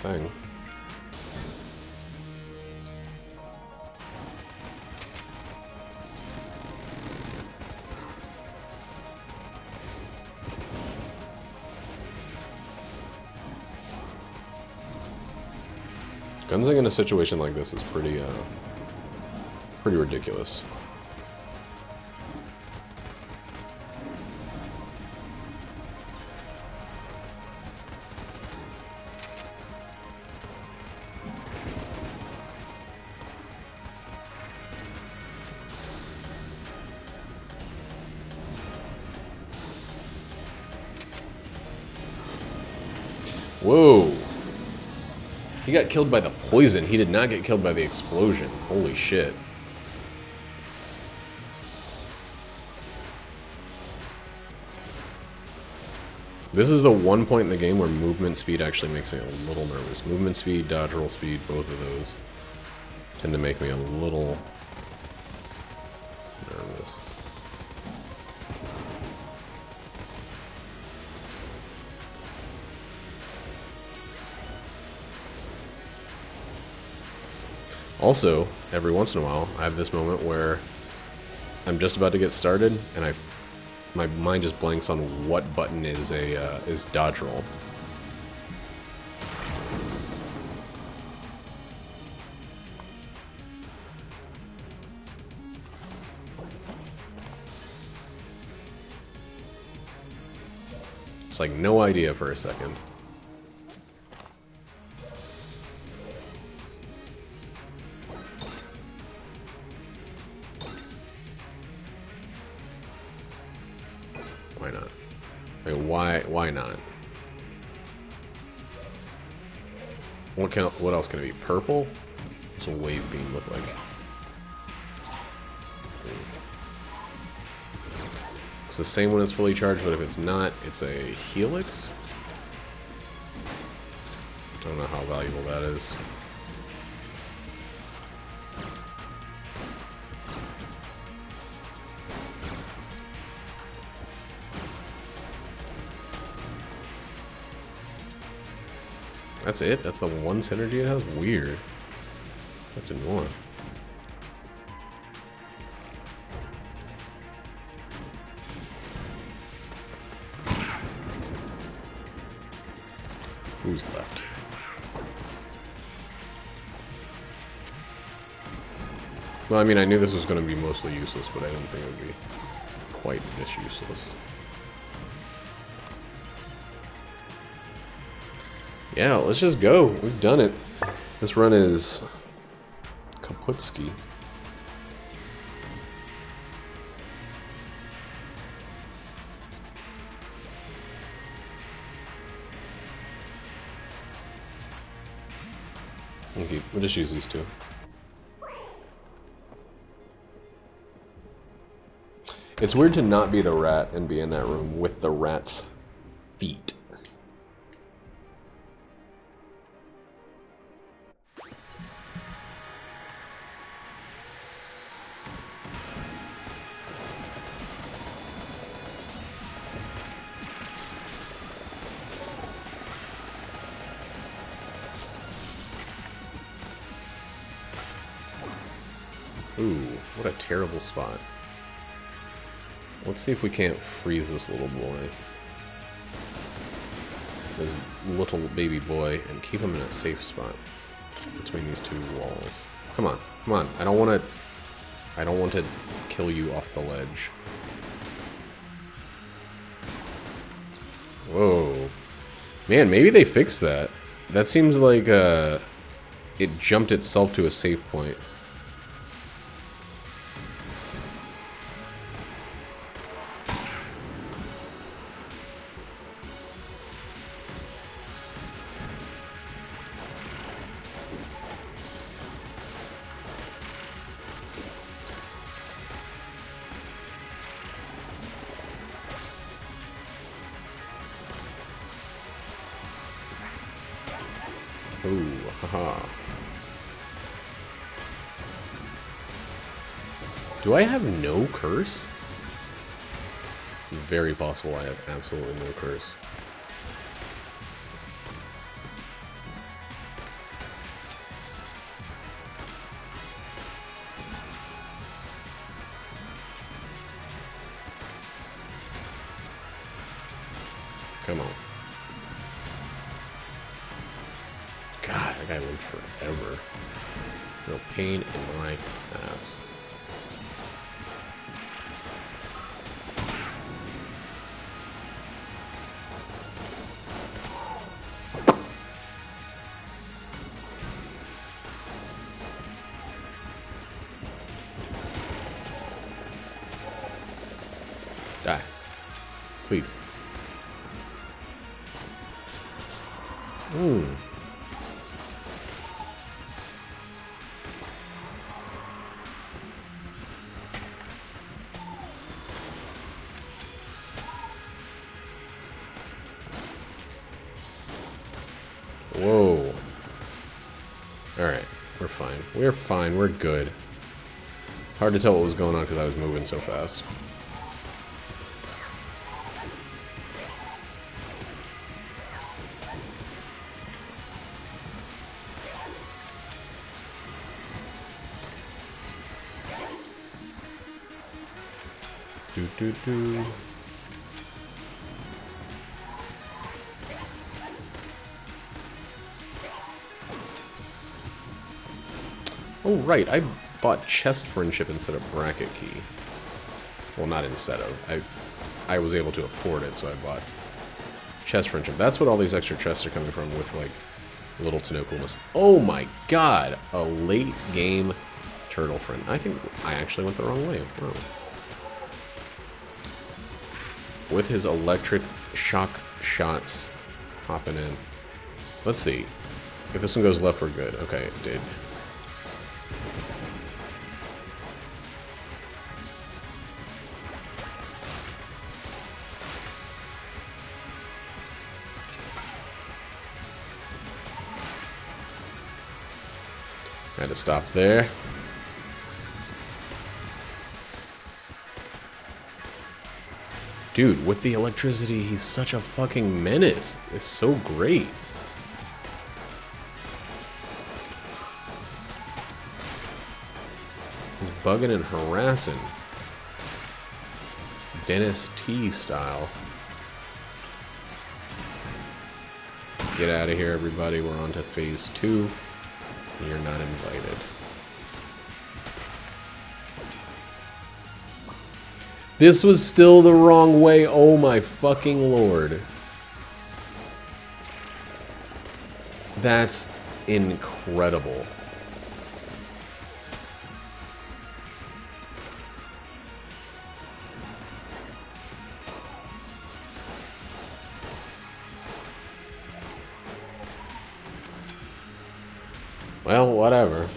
Speaker 1: thing. Gunzing in a situation like this is pretty ridiculous. Whoa! He got killed by the poison. He did not get killed by the explosion. Holy shit. This is the one point in the game where movement speed actually makes me a little nervous. Movement speed, dodge roll speed, both of those tend to make me a little nervous. Also, every once in a while, I have this moment where I'm just about to get started, and my mind just blanks on what button is is dodge roll. It's like no idea for a second. Why not? Wait, why not? What else can it be? Purple? What's a wave beam look like? It's the same when it's fully charged, but if it's not, it's a helix? I don't know how valuable that is. That's it? That's the one synergy it has? Weird. That's annoying. Who's left? Well, I mean, I knew this was going to be mostly useless, but I didn't think it would be quite this useless. Yeah, let's just go. We've done it. This run is Kaputski. Okay, we'll just use these two. It's weird to not be the rat and be in that room with the rat's feet. Ooh, what a terrible spot. Let's see if we can't freeze this little boy. This little baby boy, and keep him in a safe spot between these two walls. Come on, come on. I don't want to kill you off the ledge. Whoa. Man, maybe they fixed that. That seems like it jumped itself to a safe point. Ooh, haha. Do I have no curse? Very possible I have absolutely no curse. Come on. God, that guy lived forever. No pain in my ass. Die. Please. Whoa. Alright, we're fine. We're fine, we're good. It's hard to tell what was going on because I was moving so fast. Do. Oh, right, I bought chest friendship instead of bracket key. Well, not instead of. I was able to afford it, so I bought chest friendship. That's what all these extra chests are coming from with, like, little to no coolness. Oh my god! A late game turtle friend. I think I actually went the wrong way. Wow. With his electric shock shots hopping in. Let's see. If this one goes left, we're good. Okay, it did. I had to stop there. Dude, with the electricity, he's such a fucking menace. It's so great. He's bugging and harassing. Dennis T style. Get out of here, everybody. We're on to phase 2. You're not invited. This was still the wrong way. Oh my fucking lord. That's incredible. Well, whatever.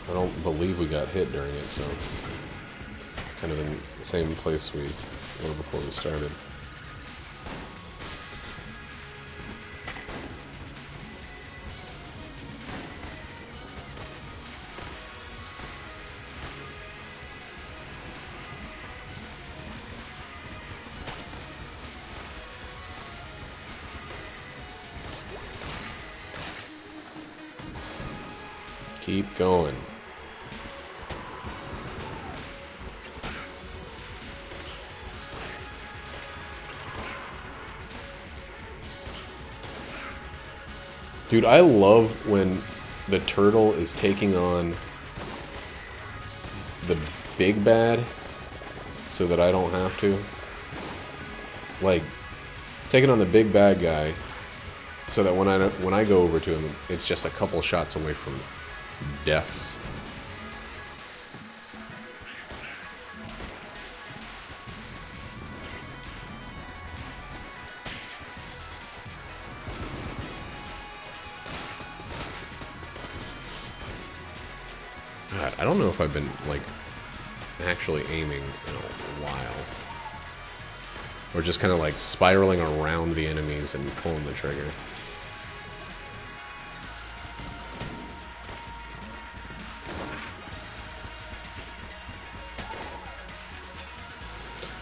Speaker 1: I don't believe we got hit during it, so kind of in the same place we were before we started. Keep going. Dude, I love when the turtle is taking on the big bad so that I don't have to. Like, it's taking on the big bad guy so that when I go over to him, it's just a couple shots away from death. God, I don't know if I've been, like, actually aiming in a while. Or just kind of, like, spiraling around the enemies and pulling the trigger.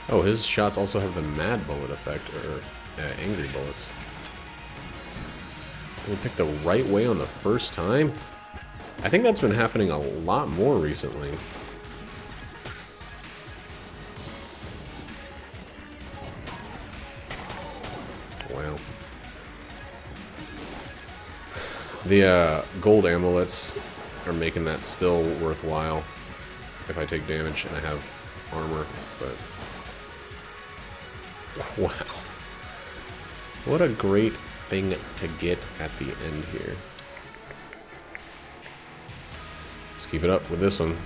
Speaker 1: Oh, his shots also have the mad bullet effect, or angry bullets. Did we pick the right way on the first time? I think that's been happening a lot more recently. Wow. The gold amulets are making that still worthwhile if I take damage and I have armor, but wow. What a great thing to get at the end here. Let's keep it up with this one.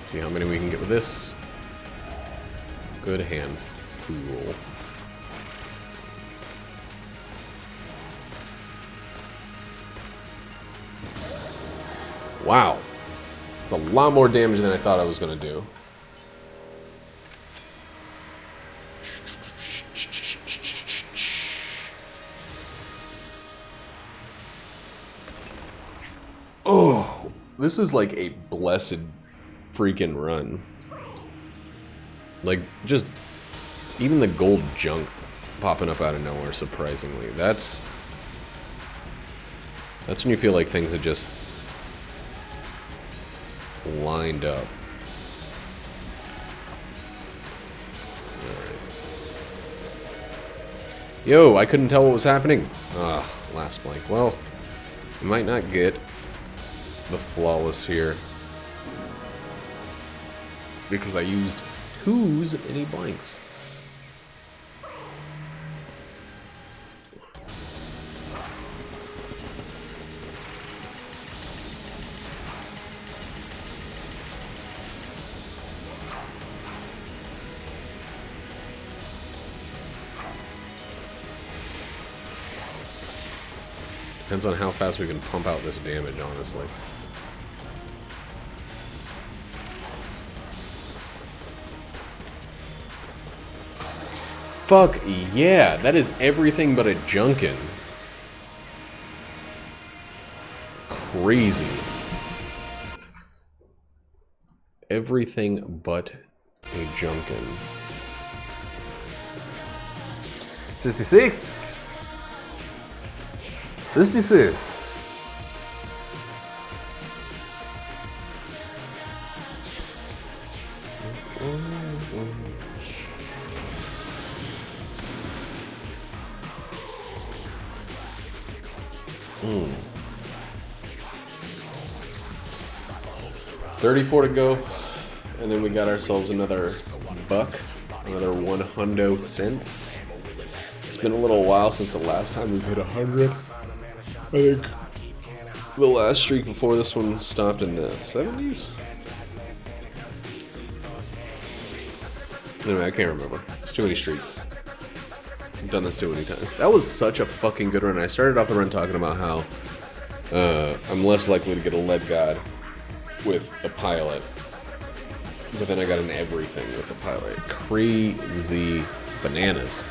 Speaker 1: See how many we can get with this. Good hand, fool. Wow. It's a lot more damage than I thought I was going to do. Oh, this is like a blessed freaking run. Like, just even the gold junk popping up out of nowhere, surprisingly. That's when you feel like things have just lined up. Alright. Yo, I couldn't tell what was happening. Ugh, last blank. Well, we might not get the flawless here because I used too many blanks. Depends on how fast we can pump out this damage, honestly. Fuck yeah, that is everything but a Junkin. Crazy. Everything but a Junkin. 66! 66! 34 to go, and then we got ourselves another buck, another 100 cents. It's been a little while since the last time we've hit 100. I think the last streak before this one stopped in the 70s. Anyway, I can't remember. It's too many streaks. I've done this too many times. That was such a fucking good run. I started off the run talking about how I'm less likely to get a lead god with a pilot. But then I got an everything with a pilot. Crazy bananas.